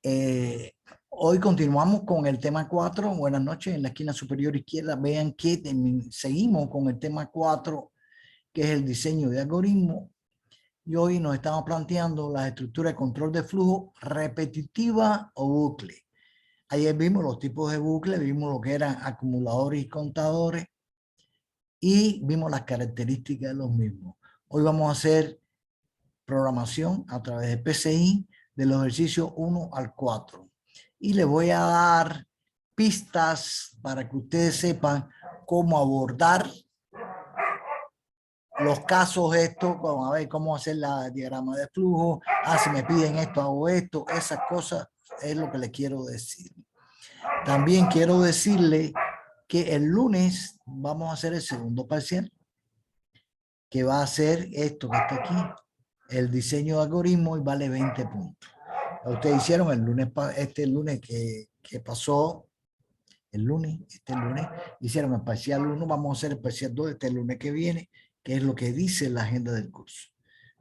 Hoy continuamos con el tema 4. Buenas noches. En la esquina superior izquierda vean que seguimos con el tema 4, que es el diseño de algoritmos. Y hoy nos estamos planteando la estructura de control de flujo repetitiva o bucle. Ayer vimos los tipos de bucle, vimos lo que eran acumuladores y contadores y vimos las características de los mismos. Hoy vamos a hacer programación a través de PCI de los ejercicios 1 al 4. Y les voy a dar pistas para que ustedes sepan cómo abordar los casos estos, a ver cómo hacer la diagrama de flujo, si me piden esto, hago esto, esas cosas es lo que les quiero decir. También quiero decirle que el lunes vamos a hacer el segundo parcial, que va a ser esto que está aquí, el diseño de algoritmos, y vale 20 puntos. Ustedes hicieron el lunes, este lunes que pasó, el lunes, hicieron el parcial 1, vamos a hacer el parcial 2 este lunes que viene, que es lo que dice la agenda del curso.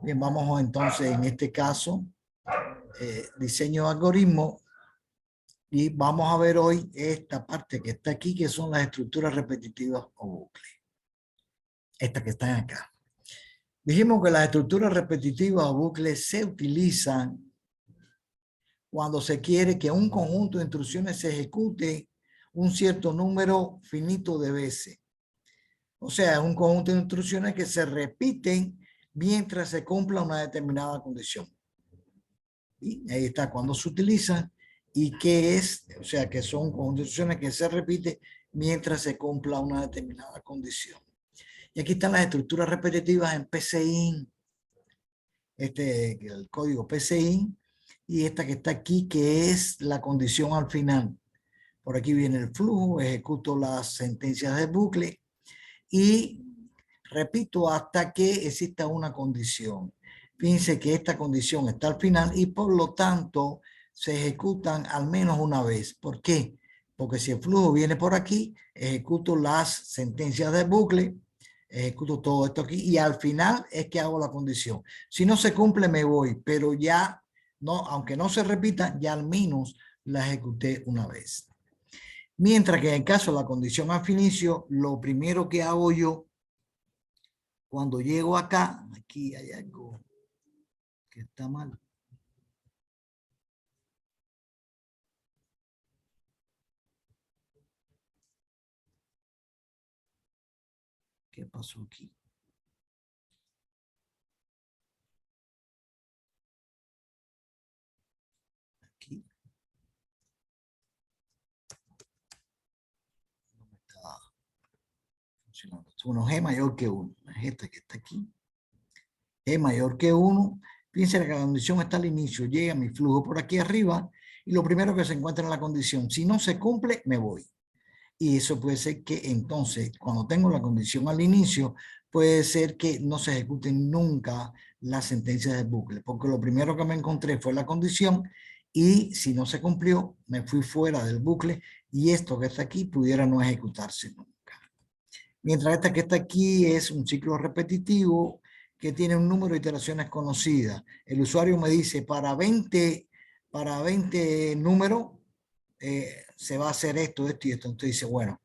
Bien, vamos entonces en este caso, diseño de algoritmos, y vamos a ver hoy esta parte que está aquí, que son las estructuras repetitivas o bucles. Estas que están acá. Dijimos que las estructuras repetitivas o bucles se utilizan cuando se quiere que un conjunto de instrucciones se ejecute un cierto número finito de veces. O sea, es un conjunto de instrucciones que se repiten mientras se cumpla una determinada condición. Y ahí está cuando se utilizan y qué es, o sea, que son condiciones que se repiten mientras se cumpla una determinada condición. Y aquí están las estructuras repetitivas en PCI, el código PCI, y esta que está aquí, que es la condición al final. Por aquí viene el flujo, ejecuto las sentencias de bucle y repito hasta que exista una condición. Fíjense que esta condición está al final y por lo tanto se ejecutan al menos una vez. ¿Por qué? Porque si el flujo viene por aquí, ejecuto las sentencias de bucle, ejecuto todo esto aquí y al final es que hago la condición. Si no se cumple me voy, pero ya no, aunque no se repita, ya al menos la ejecuté una vez. Mientras que en el caso de la condición al inicio, lo primero que hago yo cuando llego acá, aquí hay algo que está mal. ¿Qué pasó aquí? Aquí. No me está funcionando. Bueno, G mayor que 1. Es esta que está aquí. G mayor que 1. Fíjense que la condición está al inicio. Llega mi flujo por aquí arriba y lo primero que se encuentra en la condición. Si no se cumple, me voy. Y eso puede ser que entonces, cuando tengo la condición al inicio, puede ser que no se ejecuten nunca las sentencias del bucle, porque lo primero que me encontré fue la condición y si no se cumplió, me fui fuera del bucle y esto que está aquí pudiera no ejecutarse nunca. Mientras esta que está aquí es un ciclo repetitivo que tiene un número de iteraciones conocidas. El usuario me dice para 20 números se va a hacer esto, esto y esto. Entonces dice, bueno,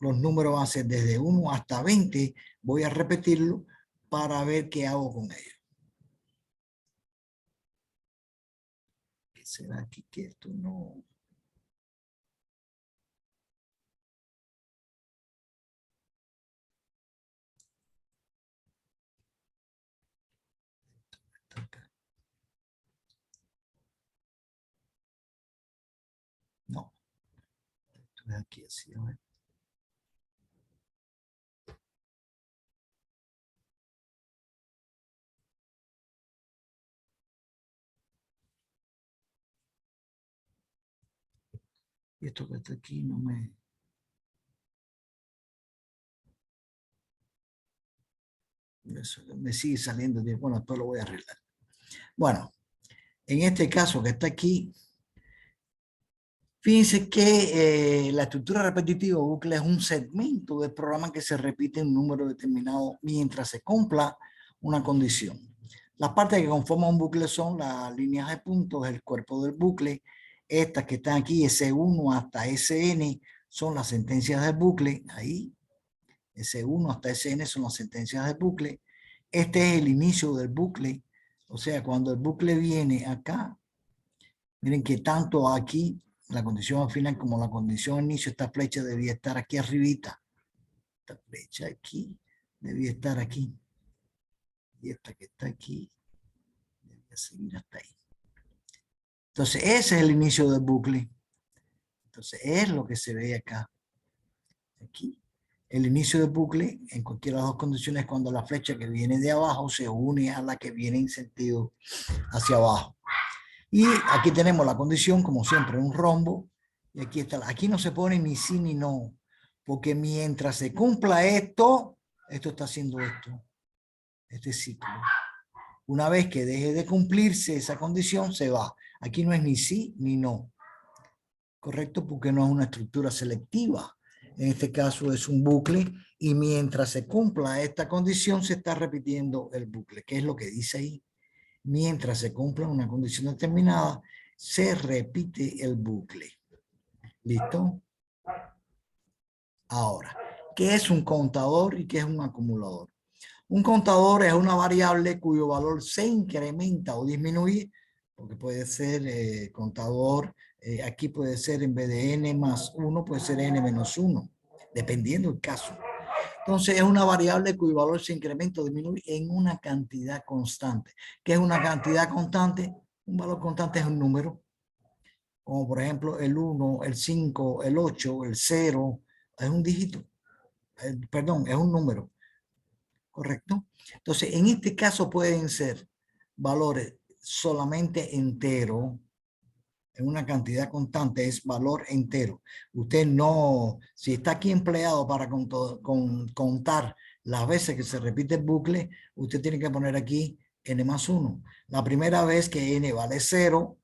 los números van a ser desde 1 hasta 20, voy a repetirlo para ver qué hago con ellos. ¿Qué será aquí que esto no? No. Esto es aquí así, a ver. Y esto que está aquí no me... Eso me sigue saliendo. Bueno, después lo voy a arreglar. Bueno, en este caso que está aquí, fíjense que la estructura repetitiva bucle es un segmento del programa que se repite un número determinado mientras se cumpla una condición. Las partes que conforman un bucle son las líneas de puntos, el cuerpo del bucle. Estas que están aquí, S1 hasta Sn, son las sentencias del bucle. Ahí, S1 hasta Sn son las sentencias del bucle. Este es el inicio del bucle. O sea, cuando el bucle viene acá, miren que tanto aquí, la condición final como la condición inicio, esta flecha debía estar aquí arribita. Esta flecha aquí debía estar aquí. Y esta que está aquí debía seguir hasta ahí. Entonces, ese es el inicio del bucle. Entonces, es lo que se ve acá. Aquí. El inicio del bucle, en cualquiera de las dos condiciones, cuando la flecha que viene de abajo se une a la que viene en sentido hacia abajo. Y aquí tenemos la condición, como siempre, un rombo. Y aquí está. Aquí no se pone ni sí ni no. Porque mientras se cumpla esto, esto está haciendo esto. Este ciclo. Una vez que deje de cumplirse esa condición, se va. Aquí no es ni sí ni no. ¿Correcto? Porque no es una estructura selectiva. En este caso es un bucle y mientras se cumpla esta condición se está repitiendo el bucle. ¿Qué es lo que dice ahí? Mientras se cumpla una condición determinada, se repite el bucle. ¿Listo? Ahora, ¿qué es un contador y qué es un acumulador? Un contador es una variable cuyo valor se incrementa o disminuye, porque puede ser contador, aquí puede ser en vez de n más 1, puede ser n menos 1, dependiendo del caso. Entonces es una variable cuyo valor se incrementa o disminuye en una cantidad constante. ¿Qué es una cantidad constante? Un valor constante es un número, como por ejemplo el 1, el 5, el 8, el 0, es un dígito, perdón, es un número. ¿Correcto? Entonces, en este caso pueden ser valores solamente entero, en una cantidad constante es valor entero. Usted no, si está aquí empleado para contar las veces que se repite el bucle, usted tiene que poner aquí n más 1. La primera vez que n vale 0,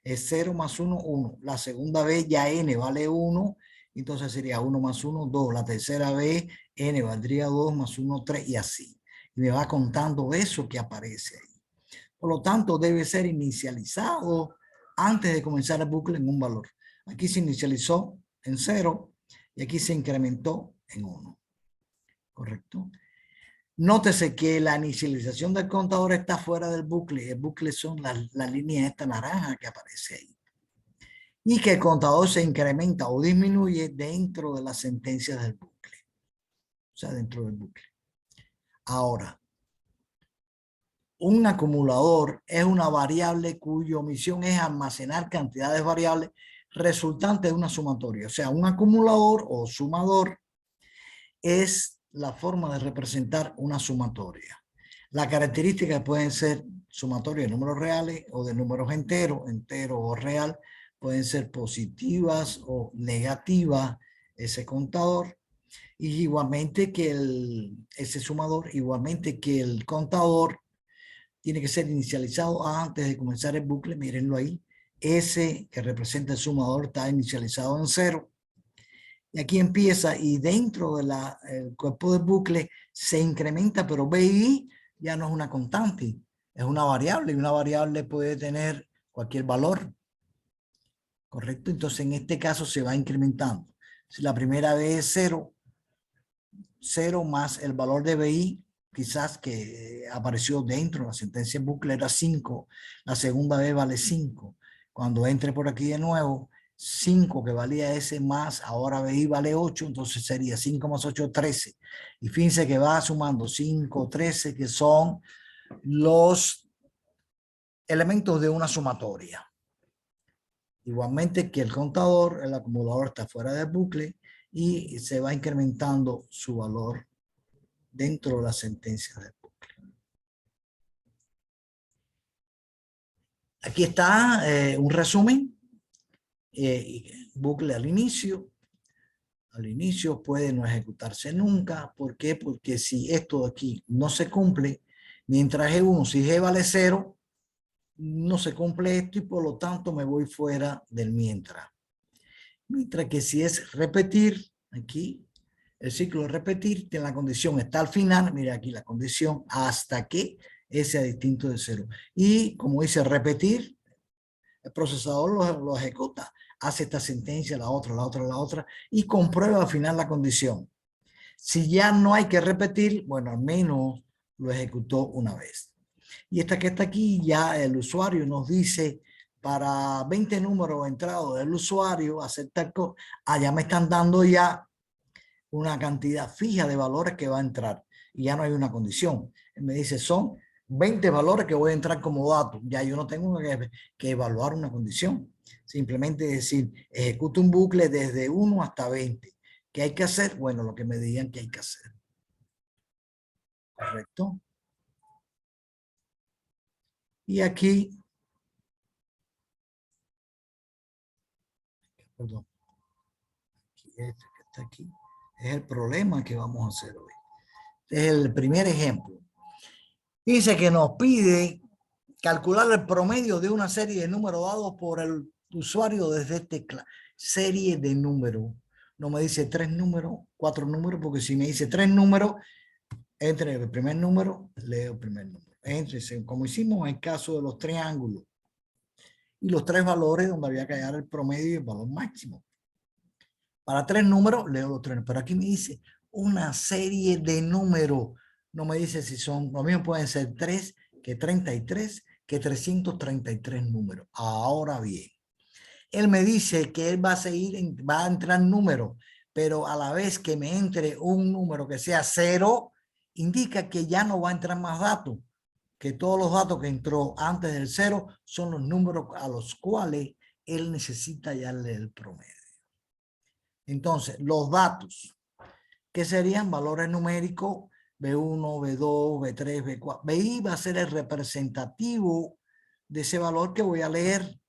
es 0 más 1, 1. La segunda vez ya n vale 1, entonces sería 1 más 1, 2. La tercera vez n valdría 2 más 1, 3 y así. Y me va contando eso que aparece ahí. Por lo tanto, debe ser inicializado antes de comenzar el bucle en un valor. Aquí se inicializó en 0 y aquí se incrementó en 1. ¿Correcto? Nótese que la inicialización del contador está fuera del bucle. El bucle son las líneas esta naranja que aparece ahí. Y que el contador se incrementa o disminuye dentro de las sentencias del bucle. O sea, dentro del bucle. Ahora, un acumulador es una variable cuya misión es almacenar cantidades variables resultantes de una sumatoria. O sea, un acumulador o sumador es la forma de representar una sumatoria. Las características pueden ser sumatoria de números reales o de números enteros, entero o real. Pueden ser positivas o negativas ese contador. Y igualmente que ese sumador, igualmente que el contador, tiene que ser inicializado antes de comenzar el bucle. Mírenlo ahí. Ese que representa el sumador está inicializado en 0. Y aquí empieza y dentro del cuerpo del bucle se incrementa, pero BI ya no es una constante, es una variable y una variable puede tener cualquier valor. ¿Correcto? Entonces en este caso se va incrementando. Si la primera vez es 0, 0 más el valor de BI, quizás que apareció dentro de la sentencia en bucle era 5, la segunda vez vale 5. Cuando entre por aquí de nuevo, 5 que valía ese más, ahora BI vale 8, entonces sería 5 más 8, 13. Y fíjense que va sumando 5, 13, que son los elementos de una sumatoria. Igualmente que el contador, el acumulador está fuera del bucle y se va incrementando su valor dentro de la sentencia del bucle. Aquí está un resumen. Bucle al inicio. Al inicio puede no ejecutarse nunca. ¿Por qué? Porque si esto de aquí no se cumple, mientras G1, si G vale 0, no se cumple esto y por lo tanto me voy fuera del mientras. Mientras que si es repetir, aquí, el ciclo de repetir, la condición está al final, mira aquí la condición, hasta que S a distinto de 0. Y como dice repetir, el procesador lo ejecuta, hace esta sentencia, la otra, y comprueba al final la condición. Si ya no hay que repetir, bueno, al menos lo ejecutó una vez. Y esta que está aquí, ya el usuario nos dice, para 20 números entrados del usuario, aceptar, ya me están dando ya una cantidad fija de valores que va a entrar. Y ya no hay una condición. Él me dice, son 20 valores que voy a entrar como datos. Ya yo no tengo que evaluar una condición. Simplemente decir, ejecuto un bucle desde 1 hasta 20. ¿Qué hay que hacer? Bueno, lo que me digan que hay que hacer. ¿Correcto? Y aquí, perdón, este que está aquí, es el problema que vamos a hacer hoy. Este es el primer ejemplo. Dice que nos pide calcular el promedio de una serie de números dados por el usuario desde esta serie de números. No me dice 3 números, 4 números, porque si me dice 3 números, entre el primer número, leo el primer número. Entre, como hicimos en el caso de los triángulos. Y los 3 valores donde había que hallar el promedio y el valor máximo. Para 3 números, leo los 3. Pero aquí me dice una serie de números. No me dice si son, lo mismo pueden ser 3 que 33, que 333 números. Ahora bien, él me dice que él va a seguir, va a entrar números, pero a la vez que me entre un número que sea 0, indica que ya no va a entrar más datos, que todos los datos que entró antes del 0 son los números a los cuales él necesita hallarle el promedio. Entonces, los datos, que serían valores numéricos, B1, B2, B3, B4. BI va a ser el representativo de ese valor que voy a leer,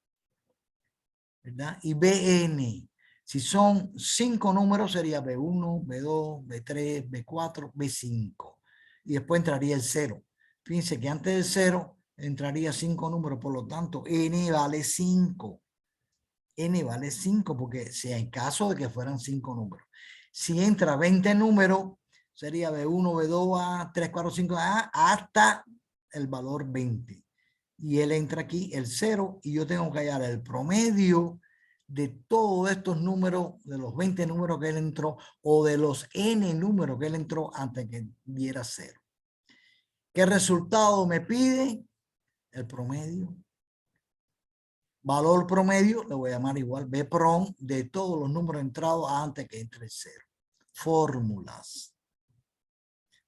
¿verdad? Y BN, si son 5 números, sería B1, B2, B3, B4, B5. Y después entraría el 0. Fíjense que antes del 0 entraría 5 números, por lo tanto, N vale 5. N vale 5 porque si en caso de que fueran 5 números. Si entra 20 números, sería B1, B2, A3, 4, 5, A hasta el valor 20. Y él entra aquí el 0 y yo tengo que hallar el promedio de todos estos números, de los 20 números que él entró o de los N números que él entró antes que diera 0. ¿Qué resultado me pide? El promedio. Valor promedio, le voy a llamar igual, Bprom, de todos los números entrados antes que entre 0. Fórmulas.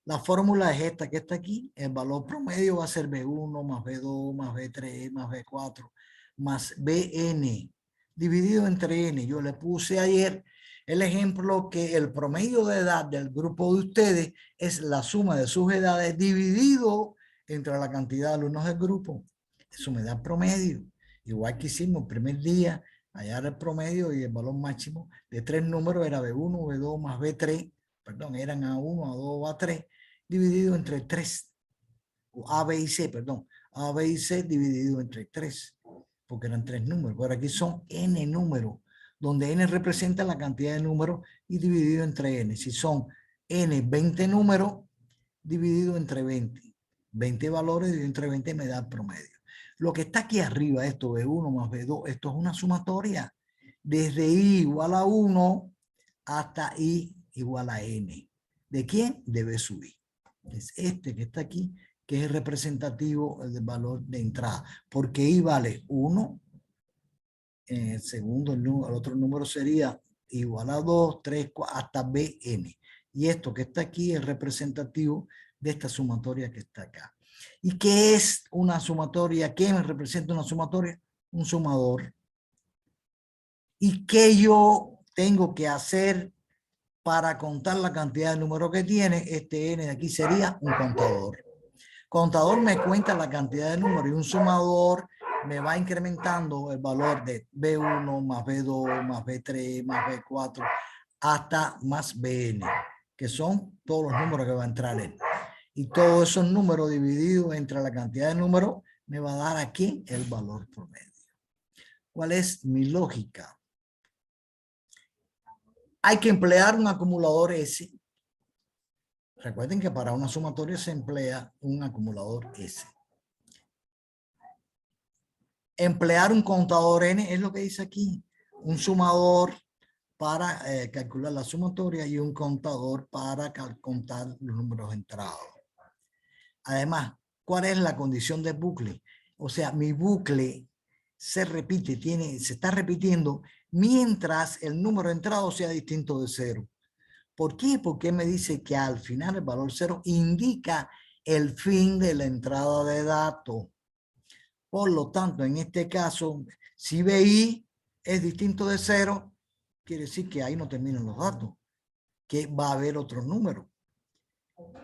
La fórmula es esta que está aquí. El valor promedio va a ser B1 más B2 más B3 más B4 más Bn dividido entre N. Yo le puse ayer el ejemplo que el promedio de edad del grupo de ustedes es la suma de sus edades dividido entre la cantidad de alumnos del grupo. Eso me da promedio. Igual que hicimos el primer día, hallar el promedio y el valor máximo de 3 números era B1, B2 más B3, perdón, eran A1, A2, A3, dividido entre 3, A, B y C, perdón, A, B y C dividido entre 3, porque eran 3 números, pero aquí son N números, donde N representa la cantidad de números y dividido entre N. Si son N 20 números, dividido entre 20. 20 valores dividido entre 20 me da el promedio. Lo que está aquí arriba, esto B1 más B2, esto es una sumatoria. Desde I igual a 1 hasta I igual a N. ¿De quién? De B sub I. Es este que está aquí, que es el representativo del valor de entrada. Porque I vale 1. En el segundo, el otro número sería igual a 2, 3, 4, hasta Bn. Y esto que está aquí es representativo de esta sumatoria que está acá. ¿Y qué es una sumatoria? ¿Qué me representa una sumatoria? Un sumador. ¿Y qué yo tengo que hacer para contar la cantidad de números que tiene? Este n de aquí sería un contador. Contador me cuenta la cantidad de números y un sumador me va incrementando el valor de B1 más B2 más B3 más B4 hasta más Bn, que son todos los números que va a entrar él. Y todos esos números divididos entre la cantidad de números me va a dar aquí el valor promedio. ¿Cuál es mi lógica? Hay que emplear un acumulador S Recuerden que para una sumatoria se emplea un acumulador S. Emplear un contador N es lo que dice aquí. Un sumador para calcular la sumatoria y un contador para contar los números entrados. Además, ¿cuál es la condición del bucle? O sea, mi bucle se repite, se está repitiendo mientras el número entrado sea distinto de 0. ¿Por qué? Porque me dice que al final el valor 0 indica el fin de la entrada de datos. Por lo tanto, en este caso, si BI es distinto de 0, quiere decir que ahí no terminan los datos, que va a haber otro número.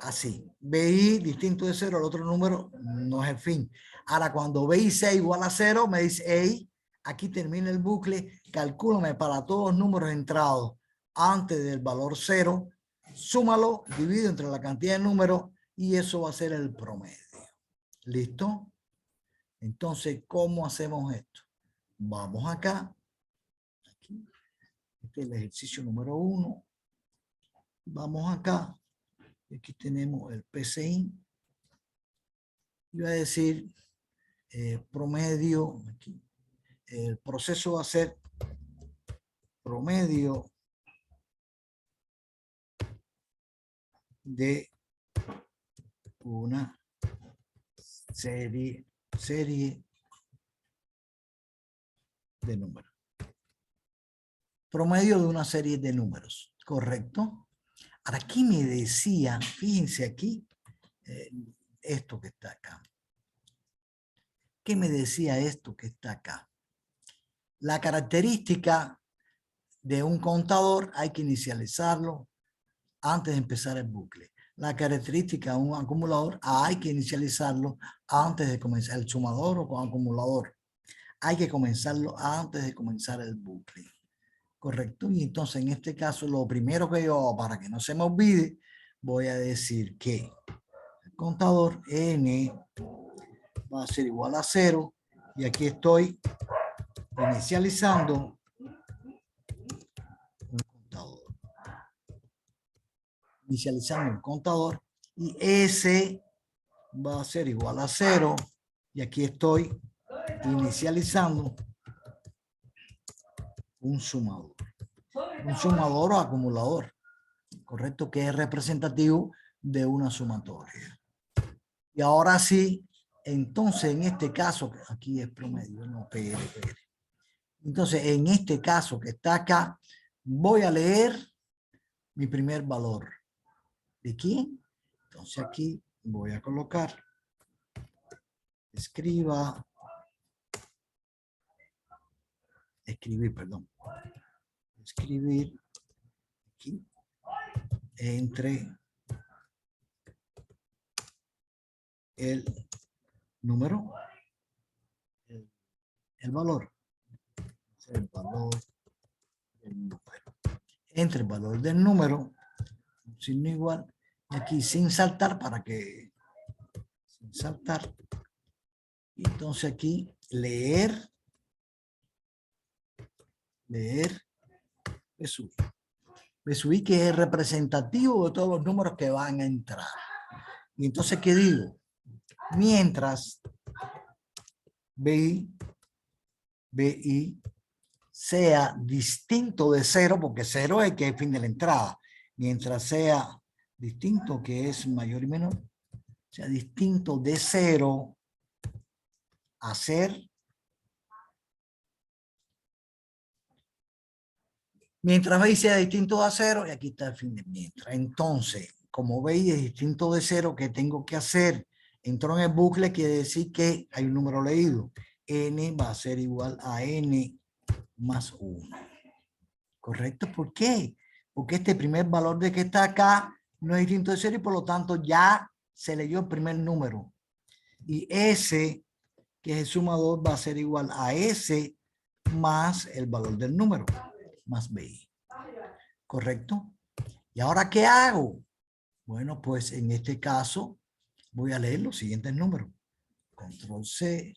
Así, BI distinto de 0, el otro número no es el fin. Ahora, cuando BI sea igual a 0, me dice, hey, aquí termina el bucle, calcúlame para todos los números entrados antes del valor 0, súmalo, divido entre la cantidad de números y eso va a ser el promedio. ¿Listo? Entonces, ¿cómo hacemos esto? Vamos acá. Aquí. Este es el ejercicio número 1. Vamos acá. Aquí tenemos el PCI. Y voy a decir promedio. Aquí. El proceso va a ser promedio de una serie de números. Promedio de una serie de números, ¿correcto? Ahora, aquí me decía, fíjense aquí, esto que está acá. ¿Qué me decía esto que está acá? La característica de un contador hay que inicializarlo antes de empezar el bucle. La característica de un acumulador hay que inicializarlo antes de comenzar el sumador o con acumulador. Hay que comenzarlo antes de comenzar el bucle. ¿Correcto? Y entonces en este caso lo primero que yo, para que no se me olvide, voy a decir que el contador N va a ser igual a 0 y aquí estoy inicializando un contador. Inicializando un contador y S va a ser igual a 0 y aquí estoy inicializando un sumador. Un sumador o acumulador, correcto, que es representativo de una sumatoria. Y ahora sí, entonces en este caso, aquí es promedio, no PR. Entonces en este caso que está acá, voy a leer mi primer valor. ¿De quién? Entonces aquí voy a colocar, escribir, aquí, entre el número, el valor del número. Entre el valor del número, un signo igual, y aquí sin saltar para que, sin saltar, y entonces aquí leer, PSUI que es representativo de todos los números que van a entrar. Y entonces, ¿qué digo? Mientras BI sea distinto de 0, porque 0 es que es el fin de la entrada, mientras sea distinto, que es mayor y menor, sea distinto de 0 a ser, mientras BI sea distinto a 0, y aquí está el fin de mientras. Entonces, como BI es distinto de 0, ¿qué tengo que hacer? Entró en el bucle, quiere decir que hay un número leído. N va a ser igual a N más 1. ¿Correcto? ¿Por qué? Porque este primer valor de que está acá no es distinto de 0 y por lo tanto ya se leyó el primer número. Y S, que es el sumador, va a ser igual a S más el valor del número, más BI. ¿Correcto? ¿Y ahora qué hago? Bueno, pues en este caso voy a leer los siguientes números. Control C,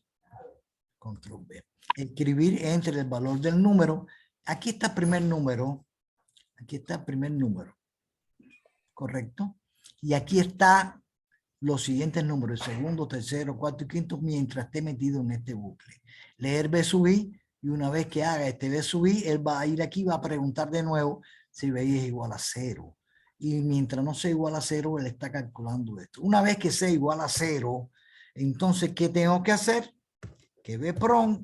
Control V. Escribir entre el valor del número. Aquí está el primer número. Aquí está el primer número. ¿Correcto? Y aquí está los siguientes números, el segundo, tercero, cuarto y quinto, mientras esté metido en este bucle. Leer B sub I, y una vez que haga este B sub I, él va a ir aquí, va a preguntar de nuevo si B es igual a 0. Y mientras no sea igual a 0, él está calculando esto. Una vez que sea igual a 0, entonces, ¿qué tengo que hacer? Que B prom,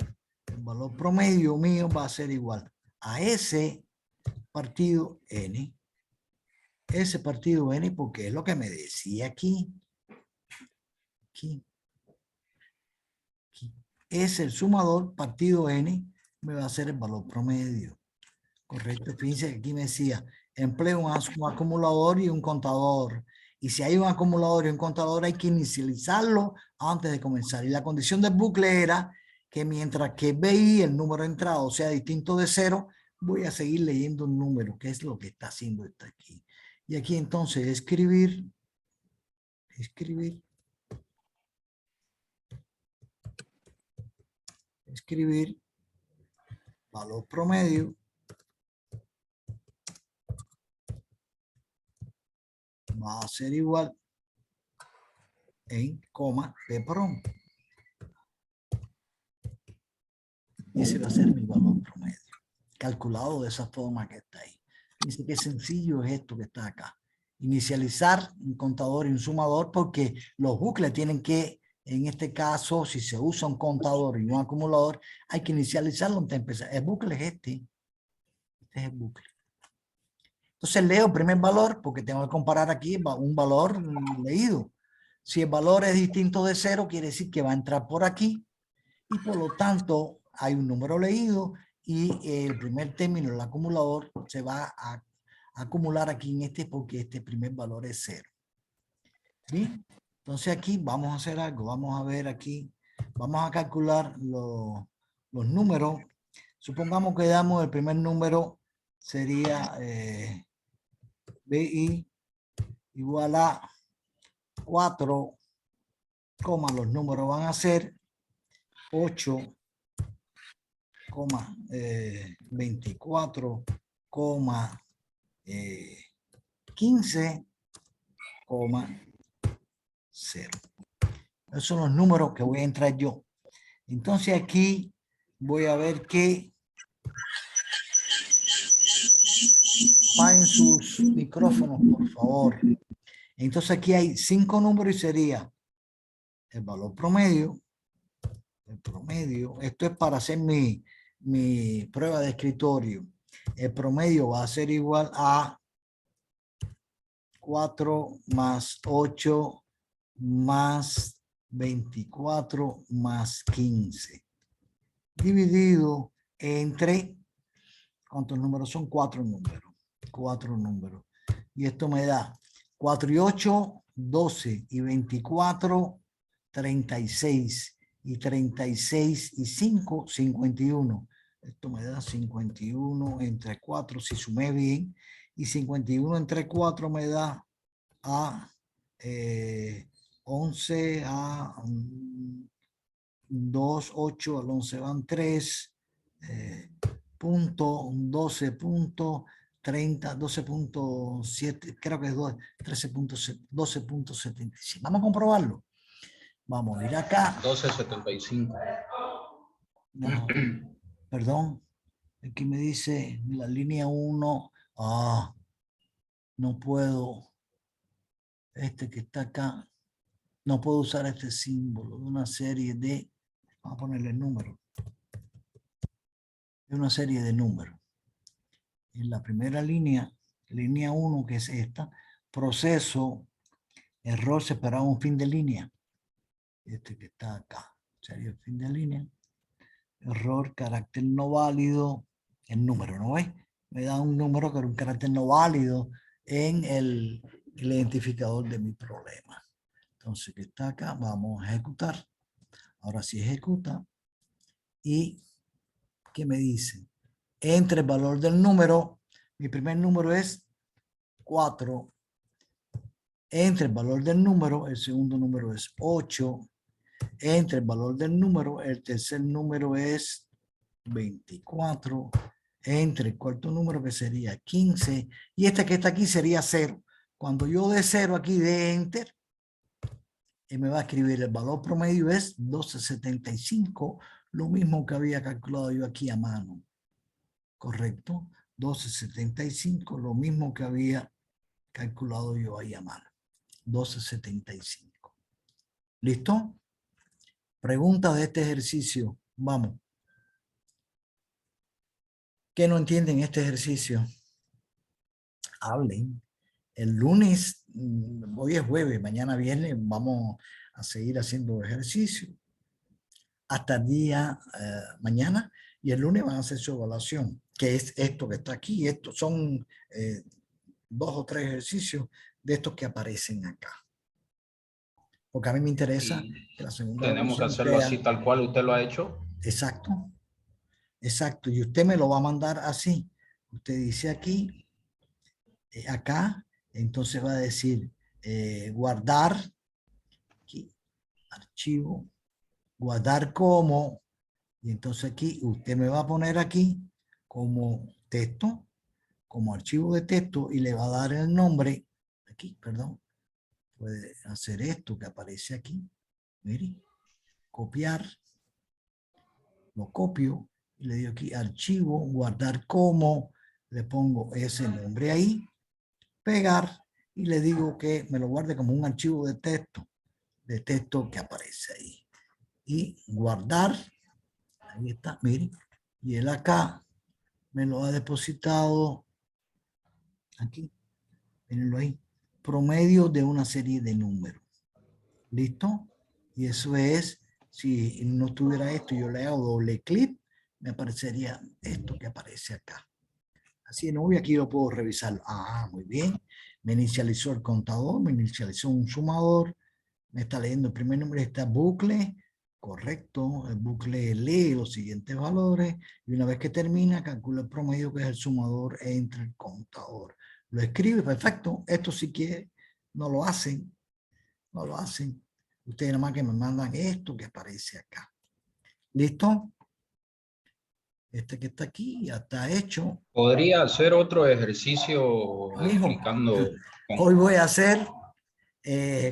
el valor promedio mío va a ser igual a ese partido N. Ese partido N, porque es lo que me decía aquí. Aquí. Es el sumador partido N, me va a hacer el valor promedio. Correcto, fíjense que aquí me decía, empleo un acumulador y un contador. Y si hay un acumulador y un contador, hay que inicializarlo antes de comenzar. Y la condición del bucle era que mientras que BI, el número de entrado, sea distinto de 0, voy a seguir leyendo un número, que es lo que está haciendo esto aquí. Y aquí entonces escribir, valor promedio va a ser igual en coma B prom. Y ese va a ser mi valor promedio, calculado de esa forma que está ahí. Dice que sencillo es esto que está acá. Inicializar un contador y un sumador, porque los bucles tienen que, en este caso, si se usa un contador y un acumulador, hay que inicializarlo antes de empezar. El bucle es este. Este es el bucle. Entonces leo el primer valor, porque tengo que comparar aquí un valor leído. Si el valor es distinto de 0, quiere decir que va a entrar por aquí, y por lo tanto hay un número leído, y el primer término, el acumulador, se va a acumular aquí en este, porque este primer valor es 0. ¿Sí? Entonces aquí vamos a hacer algo, vamos a ver aquí, vamos a calcular los números. Supongamos que damos el primer número, sería BI igual a 4, los números van a ser 8, 24, 15, 0. Esos son los números que voy a entrar yo. Entonces aquí voy a ver que apaguen sus micrófonos, por favor. Entonces aquí hay 5 números y sería el valor promedio. El promedio, esto es para hacer mi prueba de escritorio. El promedio va a ser igual a 4 más 8 más 24 más 15. Dividido entre, ¿cuántos números son? 4 números. 4 números. Y esto me da 4 y 8, 12 y 24, 36. Y 36 y 5, 51. Esto me da 51 entre 4, si sumé bien. Y 51 entre 4 me da a 11, a 2, 8, al 11 van 3, punto, 12 punto, 30, 12.7, creo que es 12.75. Vamos a comprobarlo. Vamos a ir acá. 12.75. No, perdón. Aquí me dice la línea 1. No puedo. Este que está acá. No puedo usar este símbolo de una serie de. Vamos a ponerle el número. De una serie de números. En la primera línea 1, que es esta, proceso, error separado un fin de línea. Este que está acá. Sería el fin de línea. Error, carácter no válido, el número, ¿no ves? Me da un número que era un carácter no válido en el identificador de mi problema. Entonces, que está acá, vamos a ejecutar. Ahora sí ejecuta. ¿Y qué me dice? Entre el valor del número, mi primer número es 4. Entre el valor del número, el segundo número es 8. Entre el valor del número, el tercer número es 24, entre el cuarto número que sería 15, y este que está aquí sería 0, Cuando yo dé 0 aquí, de Enter, y me va a escribir el valor promedio es 12.75, lo mismo que había calculado yo aquí a mano. ¿Correcto? 12.75, lo mismo que había calculado yo ahí a mano. 12.75. ¿Listo? Pregunta de este ejercicio. Vamos. ¿Qué no entienden este ejercicio? Hablen. El lunes, hoy es jueves, mañana viernes vamos a seguir haciendo ejercicio hasta el día mañana, y el lunes van a hacer su evaluación, que es esto que está aquí. Estos son 2 o 3 ejercicios de estos que aparecen acá. Porque a mí me interesa que la segunda Tenemos que evaluación hacerlo sea... así, tal cual usted lo ha hecho. Exacto, exacto. Y usted me lo va a mandar así. Usted dice aquí, acá, entonces va a decir guardar, aquí, archivo, guardar como, y entonces aquí usted me va a poner aquí como texto, como archivo de texto, y le va a dar el nombre, aquí, perdón, puede hacer esto que aparece aquí, mire, copiar, lo copio, y le digo aquí archivo, guardar como, le pongo ese nombre ahí, pegar, y le digo que me lo guarde como un archivo de texto que aparece ahí. Y guardar, ahí está, miren, y él acá me lo ha depositado aquí, mírenlo ahí, promedio de una serie de números. ¿Listo? Y eso es, si no tuviera esto, yo le hago doble clic, me aparecería esto que aparece acá. Así no, y aquí lo puedo revisar. Ah, muy bien. Me inicializó el contador, me inicializó un sumador, me está leyendo el primer número, está bucle, correcto, el bucle lee los siguientes valores, y una vez que termina, calcula el promedio, que es el sumador entre el contador. Lo escribe, perfecto. Esto si quiere, no lo hacen, no lo hacen. Ustedes nada más que me mandan esto que aparece acá. ¿Listo? Este que está aquí ya está hecho. Podría hacer otro ejercicio Mijo, explicando. hoy voy a hacer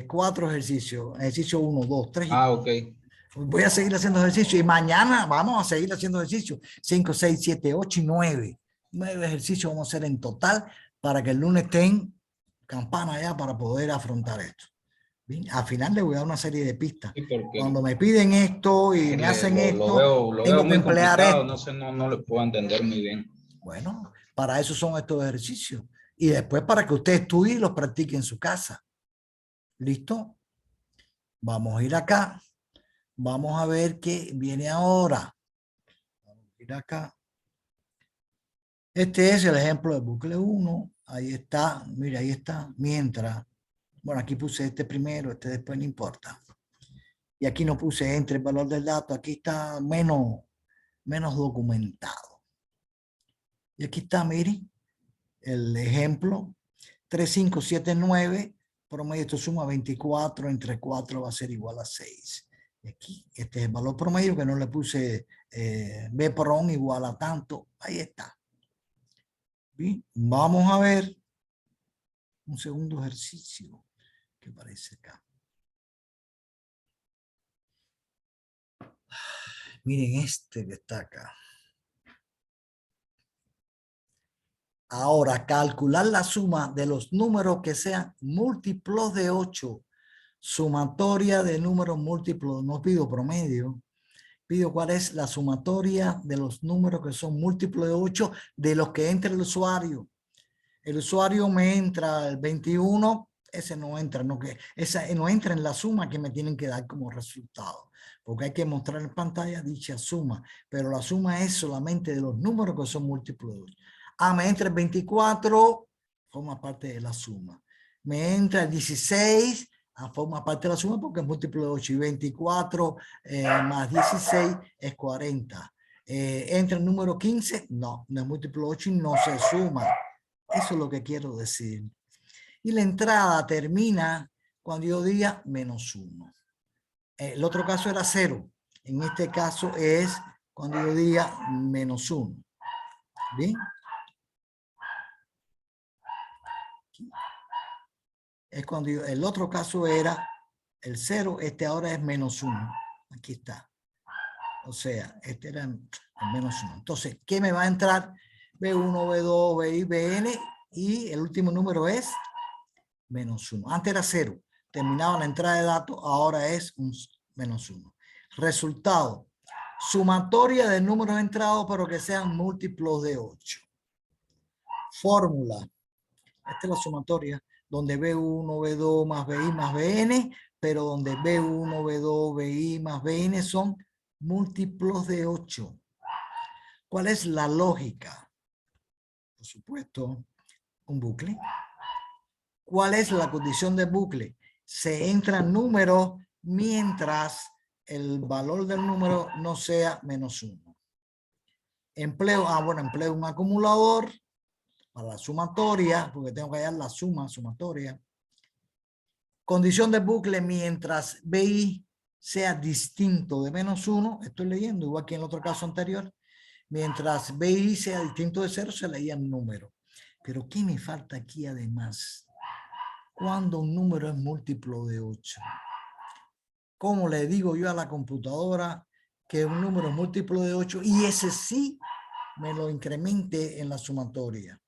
4 ejercicios. Ejercicio 1, 2, 3 y 4. Ah, ok. Voy a seguir haciendo ejercicio y mañana vamos a seguir haciendo ejercicio. 5, 6, 7, 8 y 9. 9 ejercicios vamos a hacer en total para que el lunes estén campana ya para poder afrontar esto. Bien, al final le voy a dar una serie de pistas. Sí, porque Cuando me piden esto y me hacen esto, lo veo tengo que muy emplear complicado, esto. no sé, no le puedo entender muy bien. Bueno, para eso son estos ejercicios. Y después para que usted estudie y los practique en su casa. ¿Listo? Vamos a ir acá. Vamos a ver qué viene ahora. Vamos a ir acá. Este es el ejemplo del bucle 1. Ahí está. Mira, ahí está. Mientras. Bueno, aquí puse este primero, este después no importa. Y aquí no puse entre el valor del dato. Aquí está menos documentado. Y aquí está, miren, el ejemplo. 3, 5, 7, 9. Promedio, esto suma 24. Entre 4 va a ser igual a 6. Y aquí, este es el valor promedio que no le puse B por on igual a tanto. Ahí está. Bien, vamos a ver un segundo ejercicio que aparece acá. Miren este que está acá. Ahora, calcular la suma de los números que sean múltiplos de 8. Sumatoria de números múltiplos. No pido promedio. Pido cuál es la sumatoria de los números que son múltiplos de 8 de los que entra el usuario. El usuario me entra el 21, ese no entra, esa no entra en la suma que me tienen que dar como resultado. Porque hay que mostrar en pantalla dicha suma. Pero la suma es solamente de los números que son múltiplos de 8. Ah, me entra el 24, forma parte de la suma. Me entra el 16, forma parte de la suma porque es múltiplo de 8. Y 24 más 16 es 40. ¿Entra el número 15? No, no es múltiplo de 8 y no se suma. Eso es lo que quiero decir. Y la entrada termina cuando yo diga menos 1. El otro caso era 0. En este caso es cuando yo diga menos 1. ¿Bien? es cuando el otro caso era el 0, este ahora es -1. Aquí está. O sea, este era el -1. Entonces, ¿qué me va a entrar? B1, B2, BI, BN y el último número es -1. Antes era 0. Terminaba la entrada de datos, ahora es un -1. Resultado. Sumatoria de números entrados, pero que sean múltiplos de 8. Fórmula. Esta es la sumatoria, donde B1, B2 más BI más BN, pero donde B1, B2, BI más BN son múltiplos de 8. ¿Cuál es la lógica? Por supuesto, un bucle. ¿Cuál es la condición de bucle? Se entran números mientras el valor del número no sea -1. Empleo, empleo un acumulador para la sumatoria, porque tengo que hallar la sumatoria. Condición de bucle mientras BI sea distinto de -1, estoy leyendo igual que en el otro caso anterior, mientras BI sea distinto de 0 se leía el número. Pero ¿qué me falta aquí además? Cuando un número es múltiplo de 8. ¿Cómo le digo yo a la computadora que un número es múltiplo de 8 y ese sí me lo incremente en la sumatoria?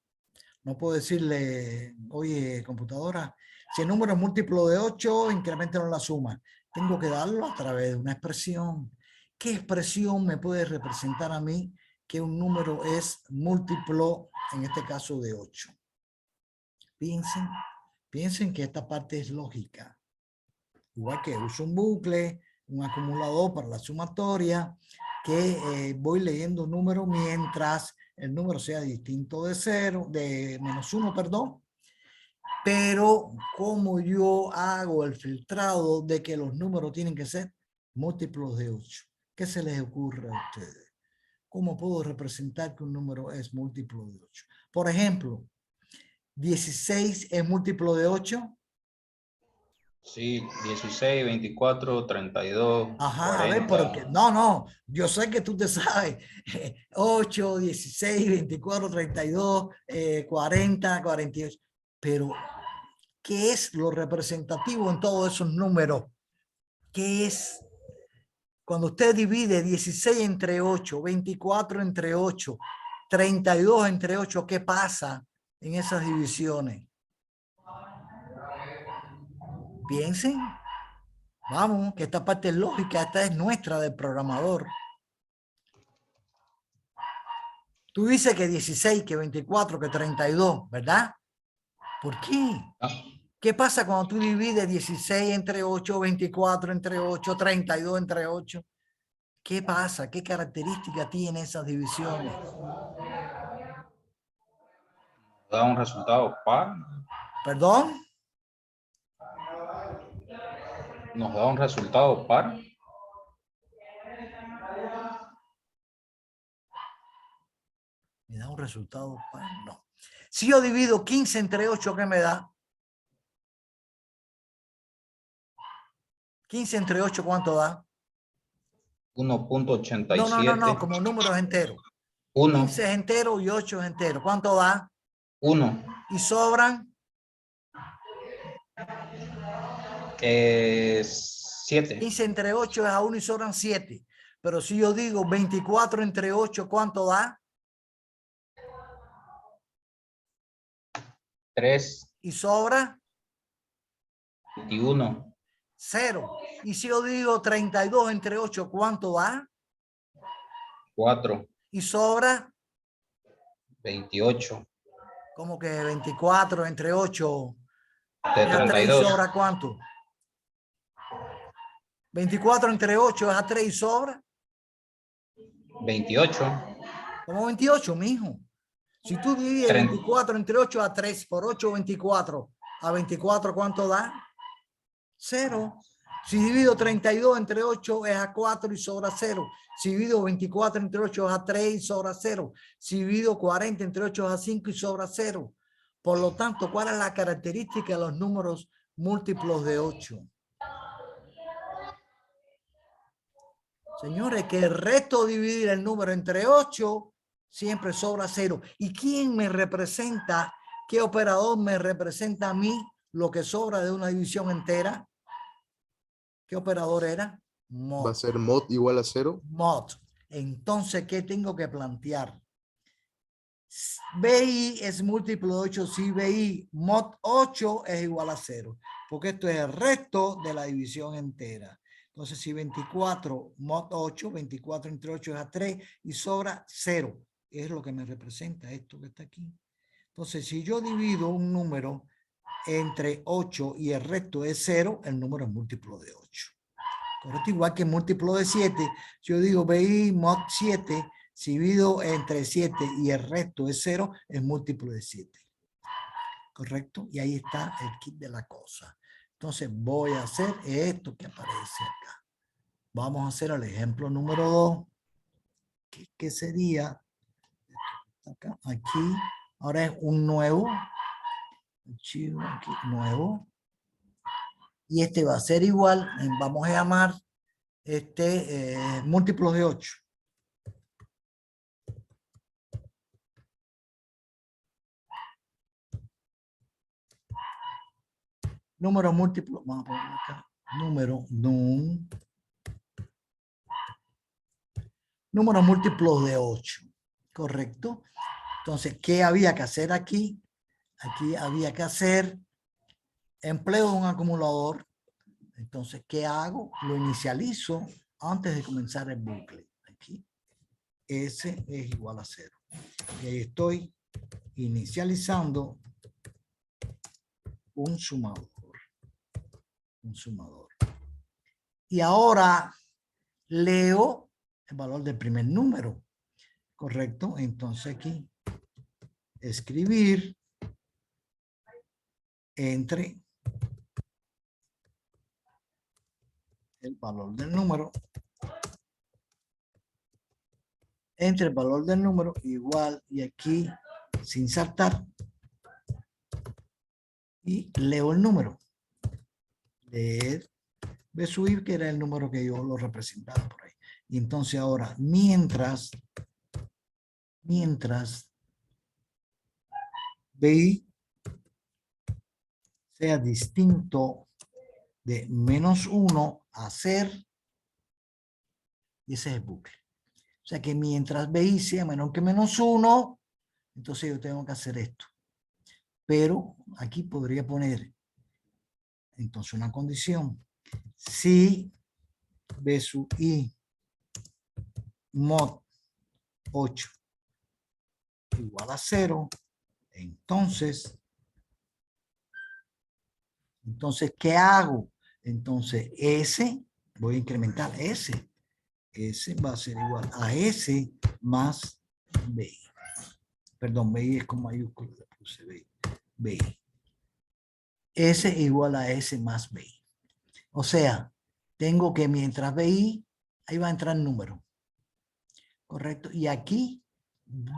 No puedo decirle, oye, computadora, si el número es múltiplo de 8, increméntalo en la suma. Tengo que darlo a través de una expresión. ¿Qué expresión me puede representar a mí que un número es múltiplo, en este caso, de 8? Piensen que esta parte es lógica. Igual que uso un bucle, un acumulador para la sumatoria, que voy leyendo un número mientras el número sea distinto de 0, de -1, perdón. Pero como yo hago el filtrado de que los números tienen que ser múltiplos de 8. ¿Qué se les ocurre a ustedes? ¿Cómo puedo representar que un número es múltiplo de 8? Por ejemplo, 16 es múltiplo de 8. Sí, 16, 24, 32, Ajá, a ver, 40. porque no, yo sé que tú te sabes 8, 16, 24, 32, 40, 48, pero ¿qué es lo representativo en todos esos números? ¿Qué es? Cuando usted divide 16 entre 8, 24 entre 8, 32 entre 8, ¿qué pasa en esas divisiones? Piensen. Vamos, que esta parte es lógica, esta es nuestra del programador. Tú dices que 16, que 24, que 32, ¿verdad? ¿Por qué? Ah, ¿Qué pasa cuando tú divides 16 entre 8, 24 entre 8, 32 entre 8? ¿Qué pasa? ¿Qué características tienen esas divisiones? da un resultado par. ¿Perdón? Nos da un resultado par. ¿Me da un resultado? No. Si yo divido 15 entre 8, ¿qué me da? 15 entre 8, ¿cuánto da? 1.87. Como números enteros. 1. 15 es entero y 8 es entero. ¿Cuánto da? 1. Y sobran 7. 15 entre 8 es a 1 y sobran 7. Pero si yo digo 24 entre 8, ¿cuánto da? 3. Y sobra 21. 0. Y si yo digo 32 entre 8, ¿cuánto da? 4. Y sobra 28. como que 24 entre 8 De es a 3 y 32. sobra ¿cuánto? 24 entre 8 es a 3 y sobra 28. como 28, mijo. Si tú divides 24 entre 8 a 3 por 8, 24. A 24, ¿cuánto da? 0. Si divido 32 entre 8 es a 4 y sobra 0. Si divido 24 entre 8 es a 3 y sobra 0. Si divido 40 entre 8 es a 5 y sobra 0. Por lo tanto, ¿cuál es la característica de los números múltiplos de 8? Señores, que el resto dividir el número entre 8 siempre sobra 0. ¿Y quién me representa? ¿Qué operador me representa a mí lo que sobra de una división entera, ¿qué operador era? Va a Mod. ser mod igual a 0. Mod. Entonces, ¿qué tengo que plantear? BI es múltiplo de 8 si BI mod 8 es igual a 0, porque esto es el resto de la división entera. Entonces, si 24 mod 8, 24 entre 8 es a 3 y sobra 0, es lo que me representa esto que está aquí. Entonces, si yo divido un número entre 8 y el resto es 0, el número es múltiplo de 8. Correcto, igual que múltiplo de 7, yo digo BI mod 7, si divido entre 7 y el resto es 0, es múltiplo de 7. ¿Correcto? Y ahí está el kit de la cosa. Entonces voy a hacer esto que aparece acá. Vamos a hacer el ejemplo número 2, que sería acá, aquí. Ahora es un nuevo archivo, aquí, nuevo. Y este va a ser igual, vamos a llamar múltiplos de 8. Número múltiplo, vamos a poner acá, número múltiplos de 8, ¿correcto? Entonces, ¿qué había que hacer aquí? Aquí había que hacer empleo de un acumulador. Entonces, ¿qué hago? Lo inicializo antes de comenzar el bucle. Aquí, S es igual a 0. Y ahí estoy inicializando un sumador. Un sumador. Y ahora leo el valor del primer número. ¿Correcto? Entonces aquí, escribir entre el valor del número, entre el valor del número igual, y aquí sin saltar, y leo el número. Leer B sub I, que era el número que yo lo representaba por ahí. Y entonces ahora, mientras BI sea distinto de -1 a 0, y ese es el bucle. O sea que mientras BI sea menor que -1, entonces yo tengo que hacer esto. Pero aquí podría poner entonces una condición. Si B sub I mod 8 igual a 0, entonces, ¿qué hago? Entonces, S, voy a incrementar S. S va a ser igual a S más B. Perdón, B es con mayúscula, le puse B. B. S igual a S más B. O sea, tengo que mientras BI, ahí va a entrar el número. ¿Correcto? Y aquí,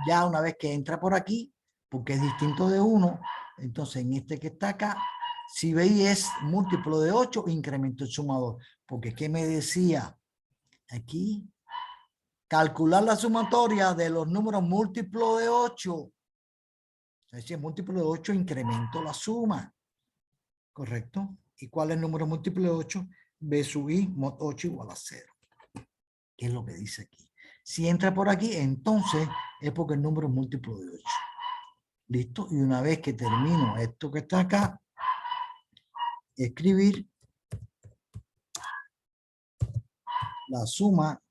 ya una vez que entra por aquí, porque es distinto de 1, entonces en este que está acá, si BI es múltiplo de 8, incremento el sumador. Porque ¿qué me decía? Aquí, calcular la sumatoria de los números múltiplos de 8. Si es múltiplo de 8, incremento la suma. ¿Correcto? ¿Y cuál es el número múltiplo de 8? B sub I mod 8 igual a 0. ¿Qué es lo que dice aquí? Si entra por aquí, entonces es porque el número es múltiplo de 8. ¿Listo? Y una vez que termino esto que está acá, escribir la suma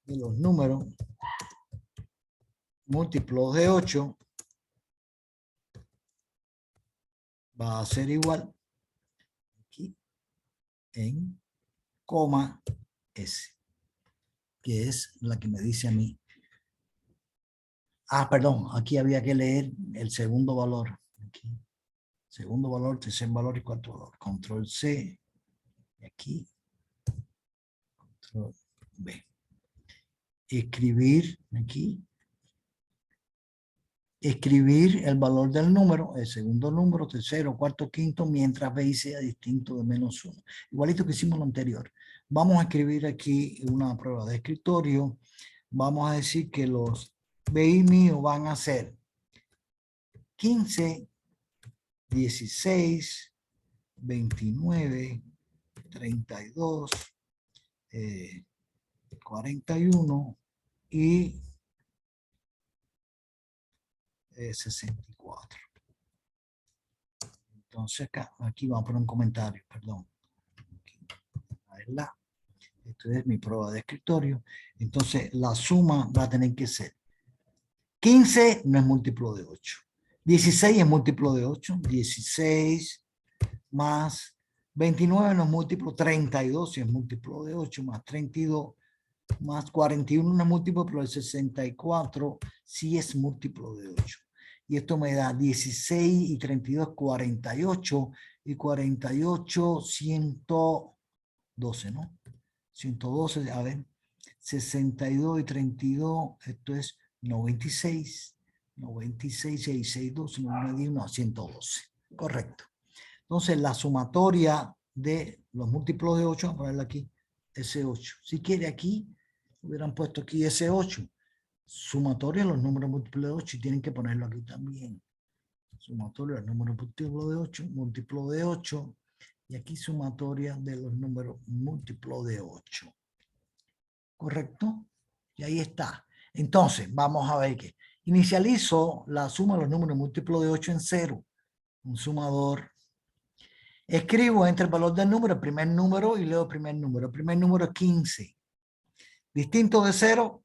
de los números múltiplos de 8 va a ser igual aquí en coma S, que es la que me dice a mí. Ah, perdón, aquí había que leer el segundo valor. Aquí. Segundo valor, tercer valor y cuarto valor. Control C. Y aquí. Control B. Escribir aquí. Escribir el valor del número, el segundo número, tercero, cuarto, quinto, mientras BI sea distinto de -1. Igualito que hicimos lo anterior. Vamos a escribir aquí una prueba de escritorio. Vamos a decir que los BI mío van a ser 15, 16, 29, 32, 41 y 64. Entonces acá, aquí vamos a poner un comentario, perdón. ¿Verdad? Esto es mi prueba de escritorio. Entonces la suma va a tener que ser 15 no es múltiplo de 8. 16 es múltiplo de 8. 16 más 29 no es múltiplo, 32 si es múltiplo de 8, más 32 más 41 no es múltiplo, pero el 64 sí es múltiplo de 8. Y esto me da 16 y 32, 48, y 48, 112, ¿no? 112, a ver, 62 y 32, esto es 96, 96, 66, 12, 91, 112, correcto. Entonces la sumatoria de los múltiplos de 8, vamos a ponerle aquí, S8. Si quiere aquí, hubieran puesto aquí S8. Sumatoria de los números múltiplos de 8 y tienen que ponerlo aquí también. Sumatoria del número múltiplo de 8, múltiplo de 8, y aquí sumatoria de los números múltiplos de 8. ¿Correcto? Y ahí está. Entonces, vamos a ver que inicializo la suma de los números múltiplos de 8 en 0. Un sumador. Escribo entre el valor del número, el primer número, y leo el primer número. El primer número es 15. Distinto de 0.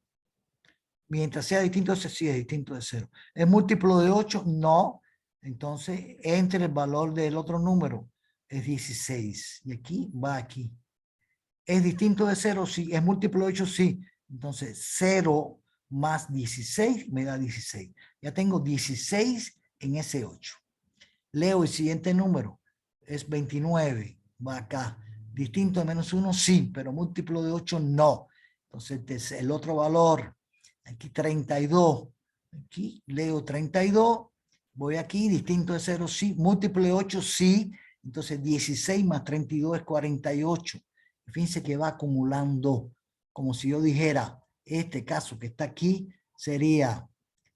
Mientras sea distinto de 0, sí es distinto de 0. ¿Es múltiplo de 8? No. Entonces, entre el valor del otro número es 16. Y aquí va aquí. ¿Es distinto de 0? Sí. ¿Es múltiplo de 8? Sí. Entonces, 0 más 16 me da 16. Ya tengo 16 en ese 8. Leo el siguiente número. Es 29. Va acá. ¿Distinto de menos 1? Sí. Pero múltiplo de 8 no. Entonces, el otro valor. Aquí 32. Aquí leo 32. Voy aquí. Distinto de 0? Sí. Múltiplo de 8? Sí. Entonces, 16 más 32 es 48. Fíjense que va acumulando, como si yo dijera, este caso que está aquí sería